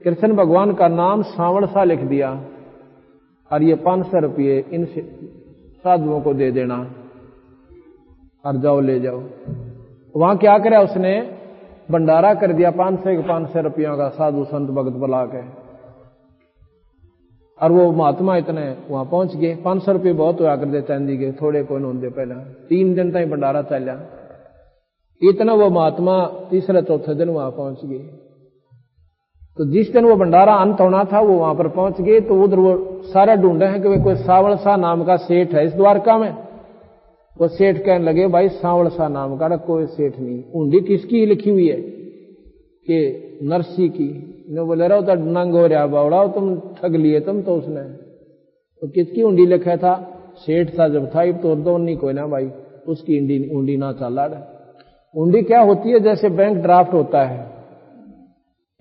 कृष्ण भगवान का नाम सांवड़सा लिख दिया और ये 500 रुपये इन साधुओं को दे देना और जाओ ले जाओ। वहां क्या करे उसने भंडारा कर दिया 500 रुपयों का साधु संत भगत बुला के। और वो महात्मा इतने वहां पहुंच गए। 500 रुपये बहुत हुआ करते चांदी के, थोड़े कोई होंगे पहला। 3 दिन तक भंडारा चलिया। इतना वो महात्मा तीसरे चौथे दिन वहां पहुंच गए। तो जिस दिन वो भंडारा अंत होना था वो वहां पर पहुंच गए। तो उधर वो सारा ढूंढे हैं कि कोई सांवड़सा नाम का सेठ है इस द्वारका में। वो सेठ कहने लगे भाई सांवड़सा नाम का कोई सेठ नहीं। उंडी किसकी लिखी हुई है? कि नरसी की। ने बोले रहो तो नंग हो रहा बावड़ा, तुम ठग लिए तुम तो उसने। तो किसकी उंडी लिखा था? सेठ था जब था, तो दो नहीं कोई ना भाई उसकी उंडी ना चला। उंडी क्या होती है? जैसे बैंक ड्राफ्ट होता है,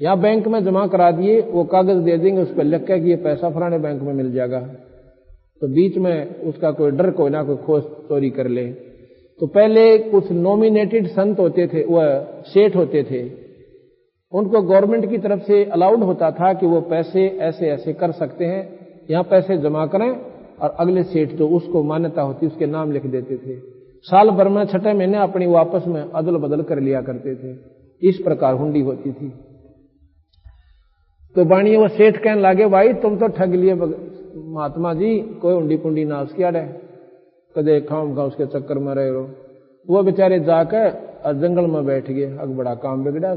यहां बैंक में जमा करा दिए, वो कागज दे देंगे उस पर लिख के कि ये पैसा फलाने बैंक में मिल जाएगा। तो बीच में उसका कोई डर कोई ना कोई खोज चोरी कर ले। तो पहले कुछ नॉमिनेटेड संत होते थे, वह सेठ होते थे, उनको गवर्नमेंट की तरफ से अलाउड होता था कि वो पैसे ऐसे ऐसे कर सकते हैं, यहां पैसे जमा करें और अगले सेठ जो उसको मान्यता होती उसके नाम लिख देते थे। साल भर में 6 महीने अपनी वापस में अदल बदल कर लिया करते थे। इस प्रकार हुंडी होती थी। तो बाणी वो सेठ कहने लगे भाई तुम तो ठग लिए महात्मा जी, कोई हुंडी पुंडी ना उसकी अड़े कदे खाम खा उसके चक्कर में रहे रहो। वो बेचारे जाकर जंगल में बैठ गए। अब बड़ा काम बिगड़ा।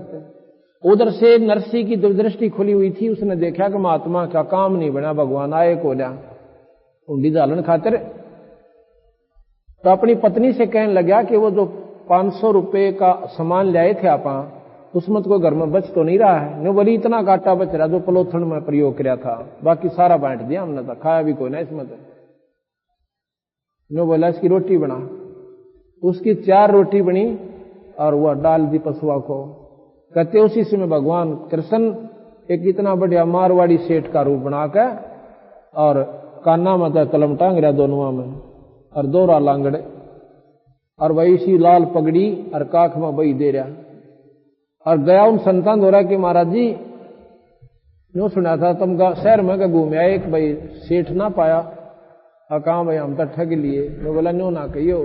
उधर से नरसी की दृष्टि खुली हुई थी, उसने देखा कि महात्मा का काम नहीं बना, भगवान आए को लिया हुंडी डालन खातिर। तो अपनी पत्नी से कहने लगा कि वो जो 500 रुपये का सामान लाए थे आप उसमें तो कोई घर में बच तो नहीं रहा है। ने बोली इतना घाटा बच रहा जो पलोथन में प्रयोग किया था, बाकी सारा बांट दिया हमने, तो खाया भी कोई ना इसमें। तो ने बोला इसकी रोटी बना। उसकी 4 रोटी बनी और वह डाल दी पशुआ को। कहते उसी समय भगवान कृष्ण एक इतना बढ़िया मारवाड़ी सेठ का रूप बनाकर और काना में तो कलम टांग रहा दोनों में और 2 लांगड़े और वही सी लाल पगड़ी और काख में वही दे रहा। और गया उन संतान हो रहा कि महाराज जी यूं सुना था तुम शहर में घूम आए, एक भाई सेठ ना पाया कहा भाई हम तो ठग लिए। मैं बोला नो ना कहियो,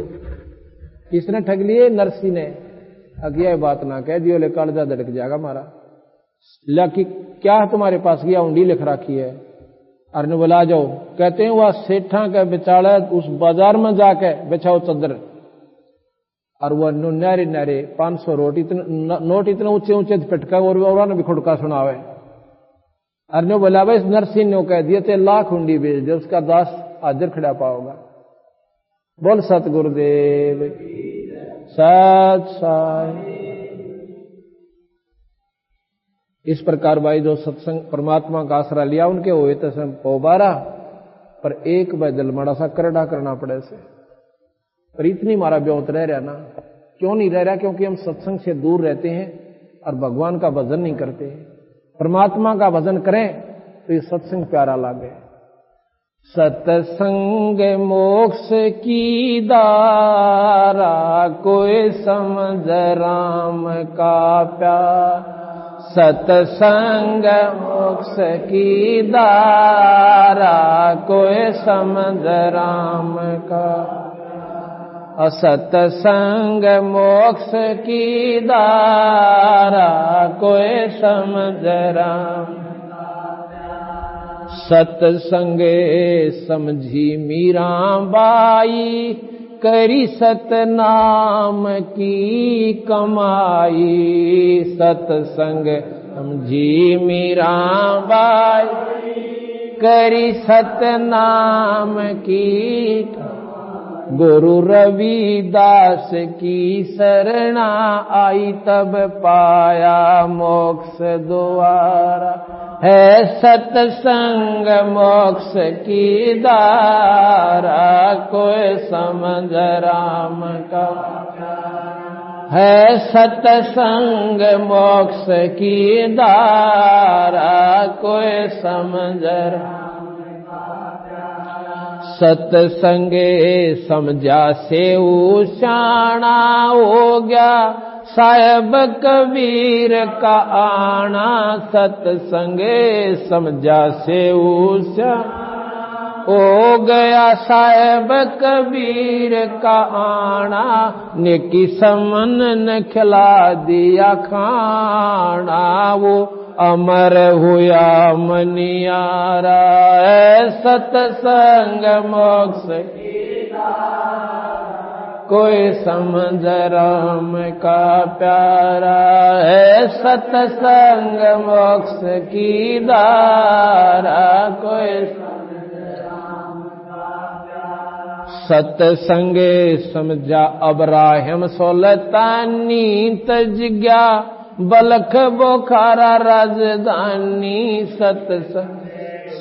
किसने ठग लिए? नरसी ने। अगिया बात ना कह दियो, ले कालजा धड़क जाएगा हमारा। लाकि क्या तुम्हारे पास गया? उंडी लिख रखी है। अरे बोला आ जाओ। कहते हैं वह सेठा के बेचारा उस बाजार में जाके बेचाओ चदर, और वह नारे नारे 500 नोट इतने ऊंचे ऊंचे पटका और भी खुड़का सुनावे। अरे बोला भाई नरसिंह ने कह दिया थे लाख हुंडी बेच दे, उसका दास हाजिर खड़ा पाओगा। बोल सतगुरुदेव सत साई। इस प्रकार भाई जो सत्संग परमात्मा का आसरा लिया उनके हुए तो सब पोबारा, पर एक बदल मड़ा सा करड़ा करना पड़े से। पर इतनी मारा ब्योत रह रहा ना, क्यों नहीं रह रहा? क्योंकि हम सत्संग से दूर रहते हैं और भगवान का भजन नहीं करते हैं। परमात्मा का भजन करें तो ये सत्संग प्यारा लागे। सत्संग मोक्ष की दारा, कोई समझ राम का प्यार। सत्संग मोक्ष की दारा, कोई समझ राम का। सत्संग मोक्ष की दारा, कोई समझ राम। सत्संगे समझी मीरा बाई, करी सतनाम की कमाई। सत्संग समझी मीरा बाई, करी सतनाम की। गुरु रविदास की शरणा आई, तब पाया मोक्ष द्वारा। है सत्संग मोक्ष की दारा, कोई समझ राम का। है सत्संग मोक्ष की दारा, कोई समझ राम। सत्संगे समझा से उशाना हो गया, साहेब कबीर का आना। सत्संगे समझा से उषा हो गया, साहेब कबीर का आना। नेकी समन न खिला दिया खाना, वो अमर हुआ मनियारा। सत्संग मोक्ष कोई समझ राम का प्यारा। है सत्संग मोक्ष की दारा, कोई सत्संगे समझा अब्राहिम सुल्तानी। तज गया बलख बोखारा राजधानी। सत्संग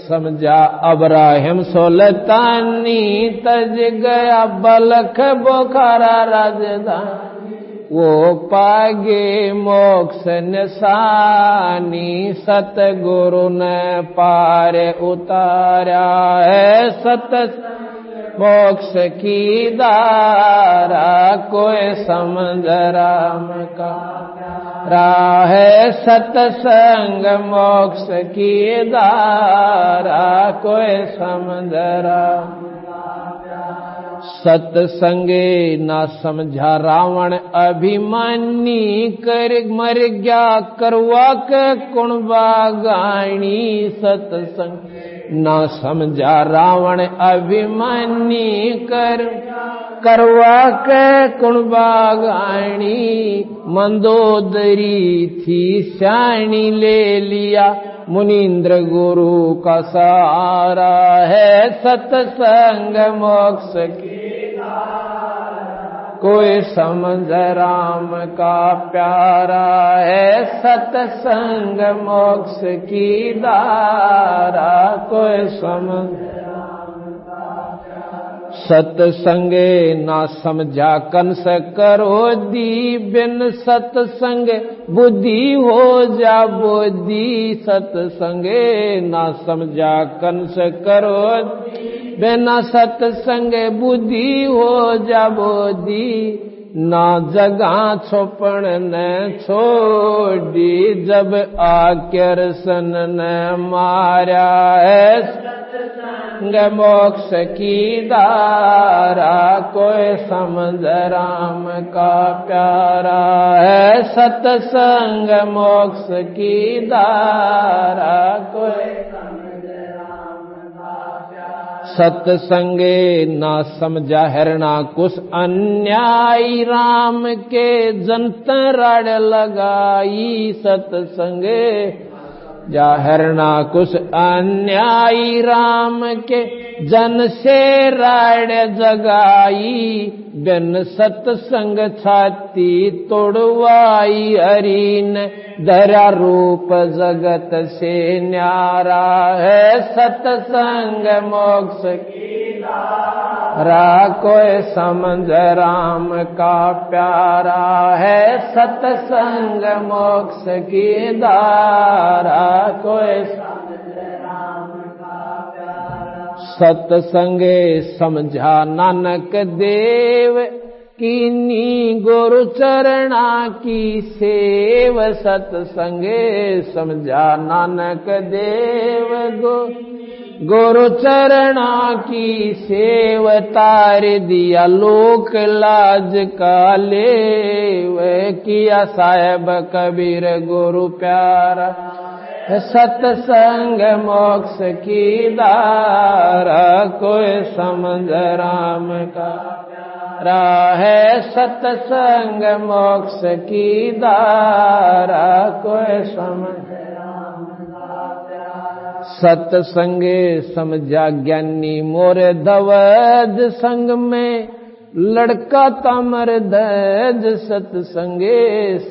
समझा अब्राहिम सुल्तानी। तज गया बलख बोखारा राजधानी। वो पागे मोक्ष निशानी। सतगुरु ने पार उतारा। है सत्संग मोक्ष की दारा, कोई समझ राम का। राह सत्संग मोक्ष की दारा, कोई समझ राम। सत्संगे ना समझा रावण अभिमानी। कर मर गया करवा के कुणबागानी। सत्संग ना समझा रावण अभिमानी। करवा के कुणबागानी। मंदोदरी थी श्याणी, ले लिया मुनीन्द्र गुरु का सहारा। है सत्संग मोक्ष की कोई समझ राम का प्यारा। है सत्संग मोक्ष की दारा, कोई समझ। सत्संगे ना समझा कंस करो दी। बिन सत्संग बुद्धि हो जा बोधी। सत्संगे ना समझा कंस करो दी। बिना सत्संग बुद्धि हो जा बोधी। ना जगह छोपण ने छोड़ी, जब आकर सन ने मारा है मोक्ष की धारा, कोई समझ राम का प्यारा है, सत्संग मोक्ष की धारा, कोई समझ राम का प्यारा। सत्संगे ना समझा हरणा कुछ अन्यायी, राम के जंतर लगाई, सत्संगे जाहिर ना कुछ अन्यायी, राम के जन से राड जगाई, बिन सत्संग छाती तोड़वाई, हरि ने धरा रूप जगत से न्यारा है, सत्संग मोक्ष की धारा, कोई समझ राम का प्यारा है, सत्संग मोक्ष की धारा, कोई समझ राम का प्यारा। सत्संगे समझा नानक देव, कीनी गुरु चरणा की सेव, सत्संगे समझा नानक देव, गुरु चरणा की सेव, तार दिया लोक लाज का लेव, किया साहेब कबीर गुरु प्यारा, सत्संग मोक्ष की धारा, कोई समझ राम का प्यारा है, सत्संग मोक्ष की धारा, कोई समझ राम का प्यारा। सत्संगे समझा ज्ञानी मोर धवज, संग में लड़का तमर धज, सत्संगे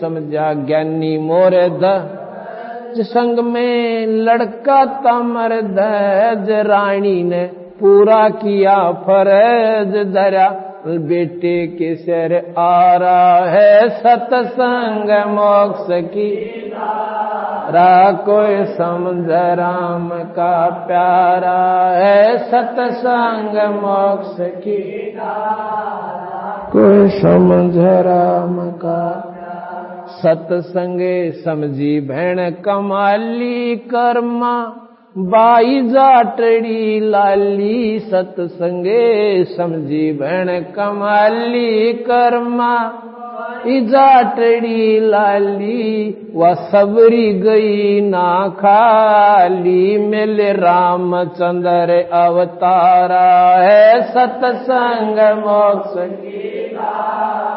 समझा ज्ञानी मोर धवज, संग में लड़का तमर धज, रानी ने पूरा किया फर्ज, धरा बेटे के सिर आ रहा है, सत्संग मोक्ष की धारा, कोई समझ राम का प्यारा है, सत्संग मोक्ष की धारा, कोई समझ राम का प्यारा। सत्संगे समझी भैण कमाली, कर्मा बाई जाटड़ी लाली, सत्संगे समझी भैण कमाली, कर्मा जाटड़ी लाली, वह सबरी गई ना खाली, मिले रामचंद्र अवतारा है, सत्संग मोक्ष की धारा,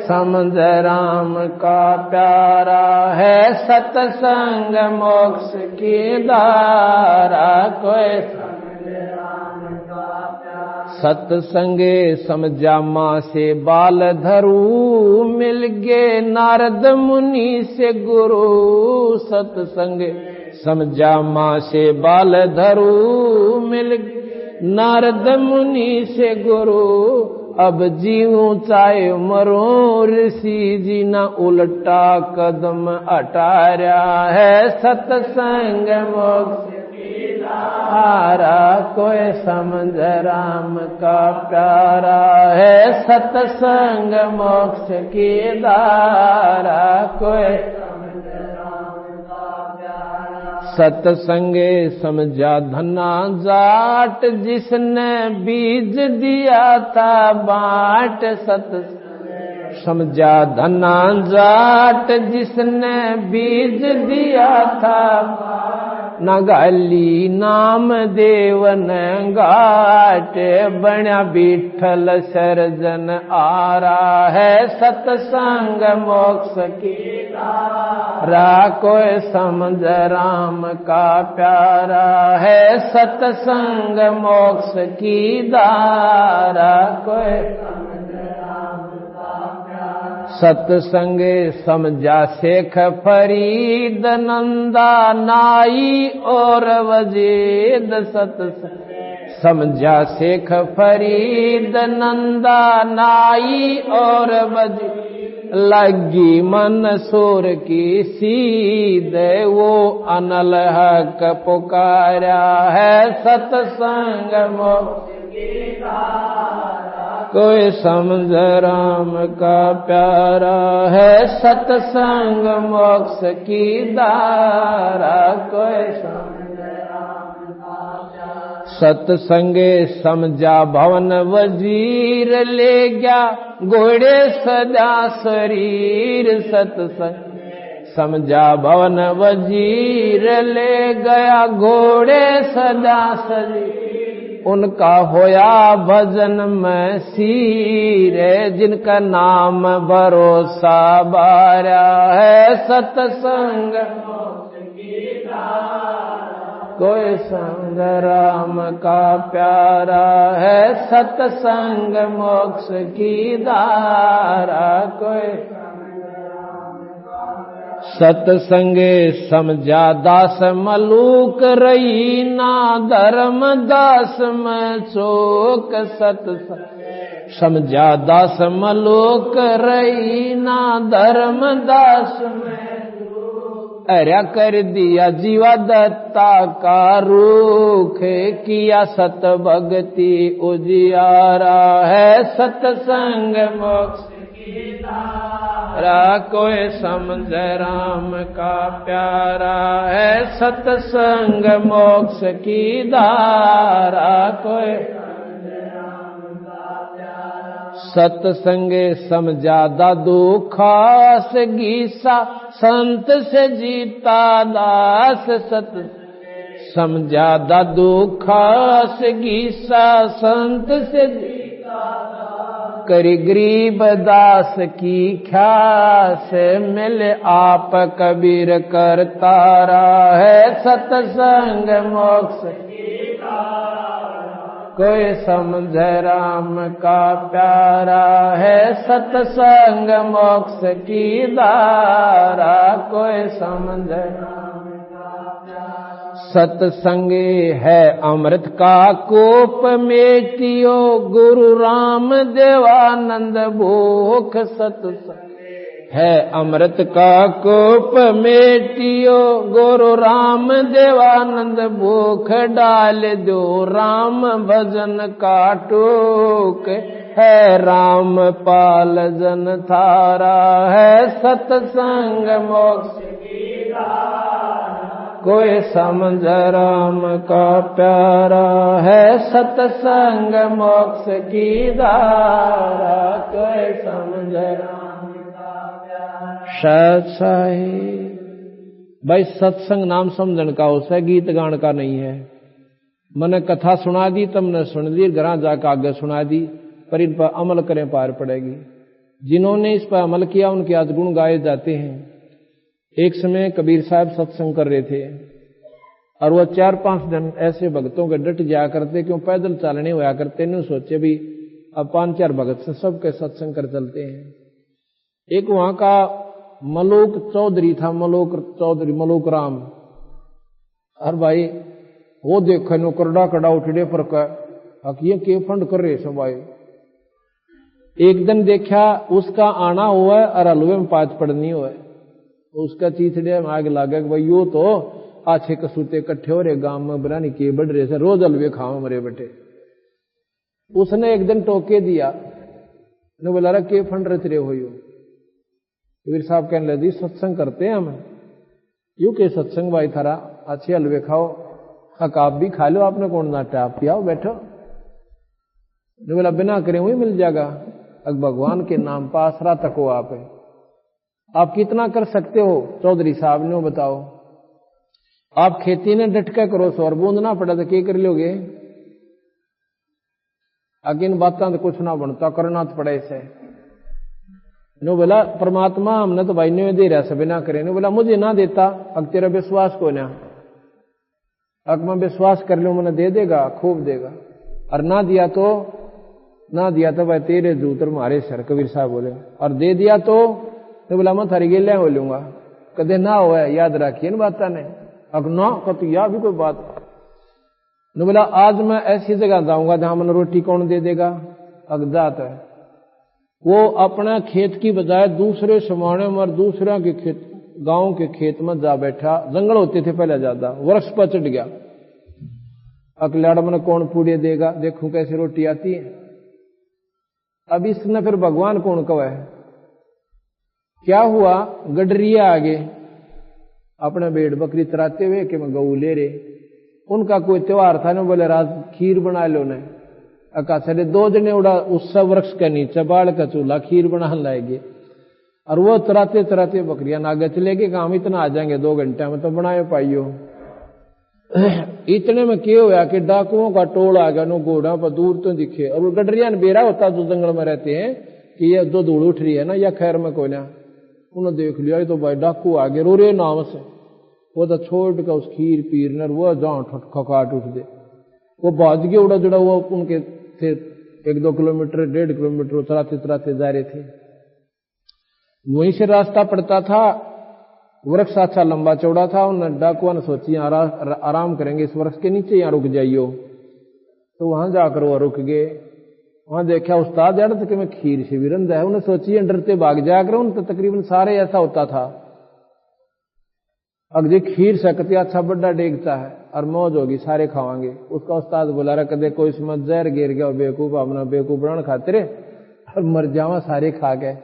समझ राम का प्यारा है, सत्संग मोक्ष की धारा, कोई समझ राम का प्यारा। सत्संगे समझा माँ से बाल धरू, मिल गए नारद मुनि से गुरु, सत्संगे समझा माँ से बाल धरू, मिल नारद मुनि से गुरु, अब जीऊं चाहे मरूं, ऋषि जी न उल्टा कदम अटारा है, सत्संग मोक्ष की धारा, कोई समझ राम का प्यारा है, सत्संग मोक्ष की धारा, कोई समझ राम का प्यारा। सत्संगे समझा धना जाट, जिसने बीज दिया था बाट, सत्संग समझा धना जाट, जिसने बीज दिया था, नगाली नाम देवन घाट, बण्या विठल सर्जन आ रहा है, सत्संग मोक्ष की धारा, कोई समझ राम का प्यारा है, सत्संग मोक्ष की धारा, कोई सत्संगे समझा शेख फरीद नंदा नाई और वजीद, सत्संग समझा शेख फरीद नंदा नाई और वजीद, लगी मन सूर की सीधे, वो अनल हक पुकारा है सतसंग मोक्ष की धारा। कोई समझ राम का प्यारा है सतसंग मोक्ष की धारा। कोई सतसंगे समझा भवन वजीर, ले गया घोड़े सजा शरीर। सतसंग समझा भवन वजीर, ले गया घोड़े सजा शरीर। उनका होया भजन में सीर, जिनका नाम भरोसा बारा है सतसंग। कोई संग राम का प्यारा है सतसंग मोक्ष की धारा। कोई सतसंगे समझा दास मलूक, रही ना धर्म दास में चोक। सतसंग समझा दास मलूक, रही ना धर्म दास में अर्या कर दिया जीवा दत्ता का रूख। किया सत भक्ति उजियारा है सतसंग मोक्ष की धारा। कोई समझ राम का प्यारा है सतसंग मोक्ष की धारा। कोई सतसंगे समझा दादू खास गीसा, संत से जीता दास। सत समझा दादू खास गीसा, संत से जीता दास। करी गरीब दास की ख्यास, मिले आप कबीर करतारा है सतसंग मोक्ष की धारा। कोई समझ राम का प्यारा है सतसंग मोक्ष की धारा। कोई समझ राम का प्यारा सतसंगे है अमृत का कोप, मेटियो गुरु राम देवानंद भूख। सतसंग है अमृत का कोप, मेटियो गुरु राम देवानंद भूख। डाल दो राम भजन का टोक, है राम पाल जन थारा है सतसंग मोक्ष की धारा। कोई समझ राम का प्यारा है सतसंग मोक्ष की धारा। कोई समझ राम भाई सत्संग नाम समझन का उसे गीत गान का नहीं है। मैंने कथा सुना दी, तुमने सुन दी, घर जाकर आगे सुना दी, पर इन पर अमल करें पार पड़ेगी। जिन्होंने इस पर अमल किया उनके आज गुण गाए जाते हैं। एक समय कबीर साहब सत्संग कर रहे थे और वह 4-5 दिन ऐसे भक्तों के डट जाया करते, क्यों पैदल चलने होया करते। नहीं सोचे भी अब 5-4 भगत से सबके सत्संग कर चलते हैं। एक वहां का मलोक चौधरी था, मलोक चौधरी, मलोक राम। और भाई वो देखे नो करड़ा कड़ा उठड़े पर ये के फंड कर रहे सब भाई। एक दिन देखा उसका आना हुआ और हलवे में पाँच पड़नी हुआ, उसका चीथड़े में आग लागे भाई यो तो आछे कसूते इकट्ठे हो रहे गांव में, बनानी के बढ़ रहे से, रोज हलवे खाओ मरे बेटे। उसने एक दिन टोके दिया, ने बोला रहा के फंड रच रहे हो यो। कबीर साहब कहने लगे सत्संग करते हैं हम। यू के सत्संग भाई थारा, अच्छे हलवे खाओ, आप भी खा लो, आपने कौन नाटा, आप पियाओ बैठो। ने बोला बिना करे वही मिल जाएगा। अब भगवान के नाम पर आसरा तक हो आप कितना कर सकते हो चौधरी साहब ने बताओ। आप खेती ने डटका करो, सौर बूंद ना पड़ा तो क्या कर लोगे। अगिन बातें तो कुछ ना बनता, करना तो पड़े से। नो बोला परमात्मा हमने तो भाई ने दे रहा सब ना करे। नो बोला मुझे ना देता, अब तेरा विश्वास को ना, अब मैं विश्वास कर लूं मैंने दे देगा, खूब देगा। और ना दिया तो भाई तेरे जूतर मारे सर, कबीर साहब बोले। और दे दिया तो बोला मैं थारी गेल्या हो लूंगा, कदे ना हो याद रखिए ना बात ने। अब ना कत या भी कोई बात न। बोला आज मैं ऐसी जगह जाऊंगा जहां मैंने रोटी कौन दे देगा, अगजात है। वो अपना खेत की बजाय दूसरे समाने में और दूसरा के खेत, गांव के खेत में जा बैठा। जंगल होते थे पहले ज्यादा, वृक्ष पर चढ़ गया। अकलाड़ में कौन पूड़े देगा, देखूं कैसे रोटी आती है। अब इसने फिर भगवान कौन कवा है। क्या हुआ, गडरिया आगे अपने भेड़ बकरी चराते हुए कि मैं गऊ ले रहे। उनका कोई त्योहार था ना, बोले रात खीर बना लो ने। अकाशे 2 जने उड़ा उस वृक्ष के नीचे बाढ़ का चूल्हा खीर बना लाएंगे। और वो चराते चराते बकरियां नागे चले गए, काम इतना आ जाएंगे 2 घंटे में तो बनाए पाइयो। इतने में क्या हुआ कि डाकुओं का टोल आ गया, नो घोड़ा पर दूर तो दिखे। और वो गडरिया ने बेरा होता जो जंगल में रहते हैं कि ये जो धूल उठ रही है ना, या खैर में कोई ना, उन्होंने देख लिया तो भाई डाकू आगे रो रहे नाव से। वो तो छोड़ कर उस खीर पीर वो जहाँ खकाट उठ दे। वो भाज के उड़ा जुड़ा हुआ उनके थे 1-2 किलोमीटर 1.5 किलोमीटर चराते चराते जा रहे थे। वहीं से रास्ता पड़ता था, वृक्ष अच्छा लंबा चौड़ा था। उन डाकुआ ने सोची आराम करेंगे इस वृक्ष के नीचे, यहाँ रुक जाइयो। तो वहां जाकर वो रुक गए। वहां देखा उस्ताद जड़ तक में खीर से भी रंधा है। उन्हें सोचिए डरते भाग जाकर, उन तो तकरीबन सारे ऐसा होता था। अगर खीर सकती अच्छा बड़ा डेगता है और मौज होगी, सारे खावांगे। उसका उस्ताद बोला रहा कदे कोई इसमें जहर गिर गया बेवकूफ, अपना बेवकूफ बनाने खाते रहे और मर जावा, सारे खा गए।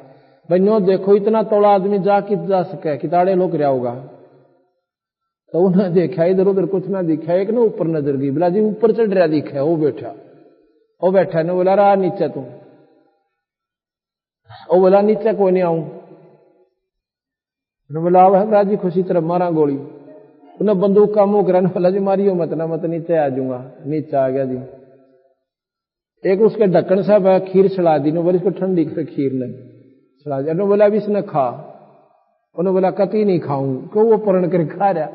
बनो देखो इतना तोड़ा आदमी जा सके, किताड़े लोग रहा होगा। तो उन्हें देखा इधर उधर कुछ ना दिखा। एक ना ऊपर नजर गई, बोला जी ऊपर चढ़ रहा दिखा। वो बैठा ने बोला रहा नीचे तू। वो बोला नीचे कोई नहीं आऊं। बोला राजी खुशी तरफ मारा गोली। उन्हें बंदूक का मुंह कराने बोला जी मारियो मत ना, मत नीचे आ जाऊंगा। नीचे आ गया जी। एक उसके ढक्कन से खीर छड़ा दी, बोले इसको ठंडी कर खीर ने छड़ा दिया। बोला अभी इसने खा। उन्होंने बोला कति नहीं खाऊं, क्यों वो परण कर खा रहा।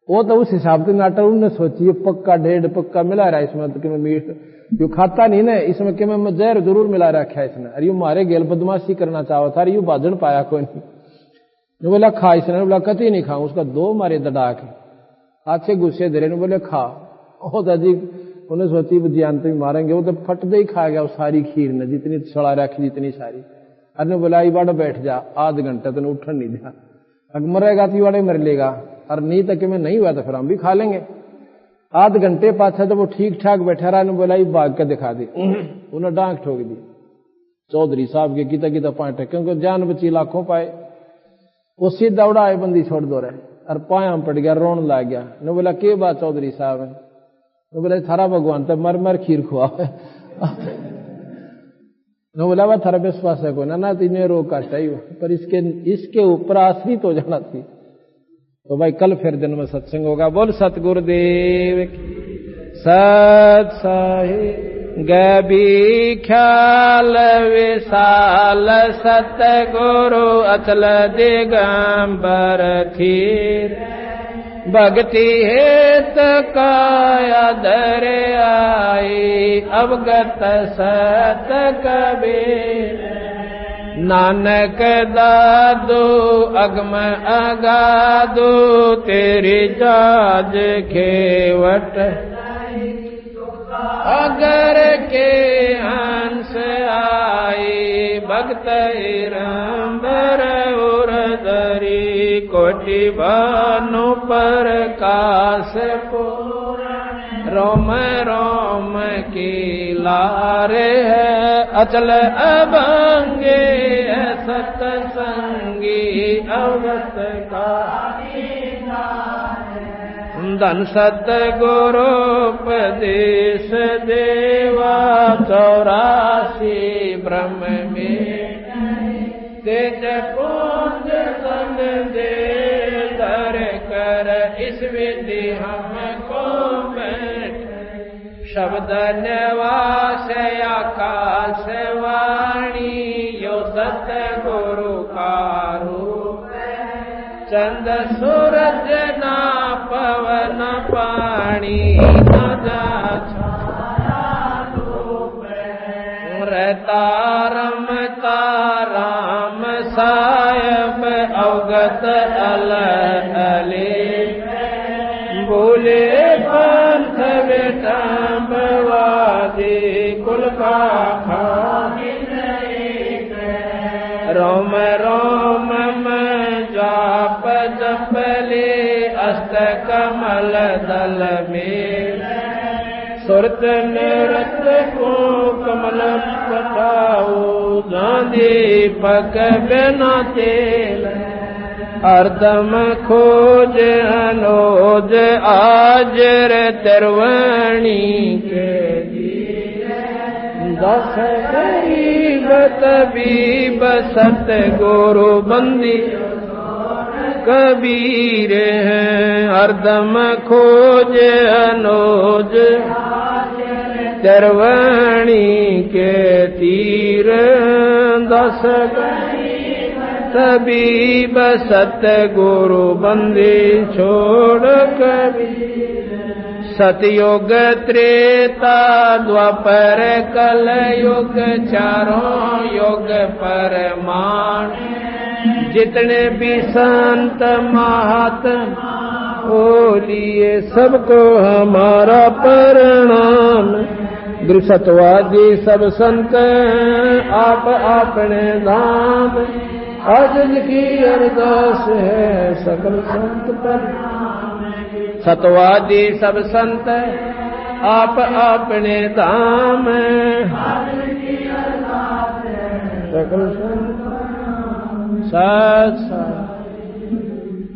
वो तो उस हिसाब से नाटक उन्होंने सोची पक्का 1.5 पक्का मिला रहा इसमें तो कि मैं मीठ जो खाता नहीं ना इसमें कि मैं जहर जरूर मिला रखा है इसने। अरे यू मारे गेल बदमाशी करना चाहो था, यू बाजन पाया कोई नहीं। बोला खा इसने, बोला कति नहीं खाऊं। उसका 2 मारे दड़ा के अच्छे गुस्से दे रहे, बोले खा। ओ दादी उन्हें सोची बुझियान तो मारेंगे, वो तो फट दे ही खा गया सारी खीर ने, जितनी सड़ा रखी जितनी सारी। अरे बोला ई बाड़ा बैठ जा, आध घंटा तेन उठन नहीं दिया। अगर मरेगा तो वाड़े मर लेगा, और नहीं तक में नहीं हुआ तो फिर हम भी खा लेंगे। आध घंटे पाछा तो वो ठीक ठाक बैठा रहा। ने बोला भाग के दिखा दी। उन्हें डांक ठोक दी चौधरी साहब के किता किता पाटे, क्योंकि जान बची लाखों पाए। वो सीधा उड़ा है बंदी छोड़ दो रहे और पाया पड़ गया, रोन ला गया। ने बोला के बात चौधरी साहब है। ने बोला थारा भगवान तो मर मर खीर खुआ। ने बोला वह थारा विश्वास है को ना तीन रोग काटा ही, पर इसके ऊपर आश्रित हो जाना थी। तो भाई कल फिर दिन में सत्संग होगा। बोल सतगुरुदेव सत साहिब गभी ख्याल विशाल सतगुरु अचल दिगंबर थीर भक्ति हेत काया दर आई अवगत सत कबीर नानक दादू अगम अगादू तेरी जाज खेवट अगर के हंस आई भक्त रंबर उरदरी कोटि भानु प्रकाश रोम रोम की लारे है अचल अभंगे सतसंगी अवगत का धन सतगुरु उपदेश देवा 84 ब्रह्म में तेज पुंज सन दे धर कर इस विधि हमको शब्द निवास आकाश वाणी यो सतगुरु का रूप चंद सूरज ना पवन पानी तारम ताराम सायब अवगत अल अले बोले पंथ विटम्बवादी कुल का रोम रोम में जाप जपले अष्ट कमल दल में सुरत नृत को कमल पटाओ दीपक बिना तेल अर्दम खोज अनोज आजर तिरवणी के दस गरीब तबीब सत गुरु बंदी कबीर हैं हरदम खोज अनोज तिरवणी के तीर दस तबीब सत गुरु बंदी छोड़ कबीर सतयुग त्रेता द्वापर कल युग चारों युग परमाण जितने भी संत महात्मा बोलिए सबको हमारा प्रणाम। गृहस्थवादी सब संत आप अपने धाम अजल की अरदास है सकल संत पर। सतवादी सब संत आप अपने धाम सकल संत साथ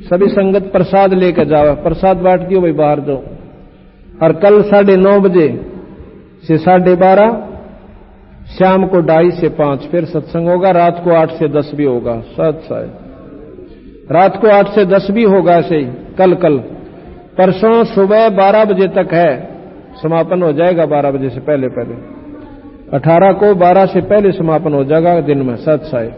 सभी संगत प्रसाद लेकर जाओ। प्रसाद बांट दियो भाई बाहर दो। और कल 9:30 बजे से 12:30 शाम को 2:30 से 5 फिर सत्संग होगा। रात को 8 से 10 भी होगा। रात को 8 से 10 भी होगा। ऐसे ही कल परसों सुबह 12 बजे तक है, समापन हो जाएगा 12 बजे से पहले। 18 को 12 से पहले समापन हो जाएगा दिन में। सत साहिब।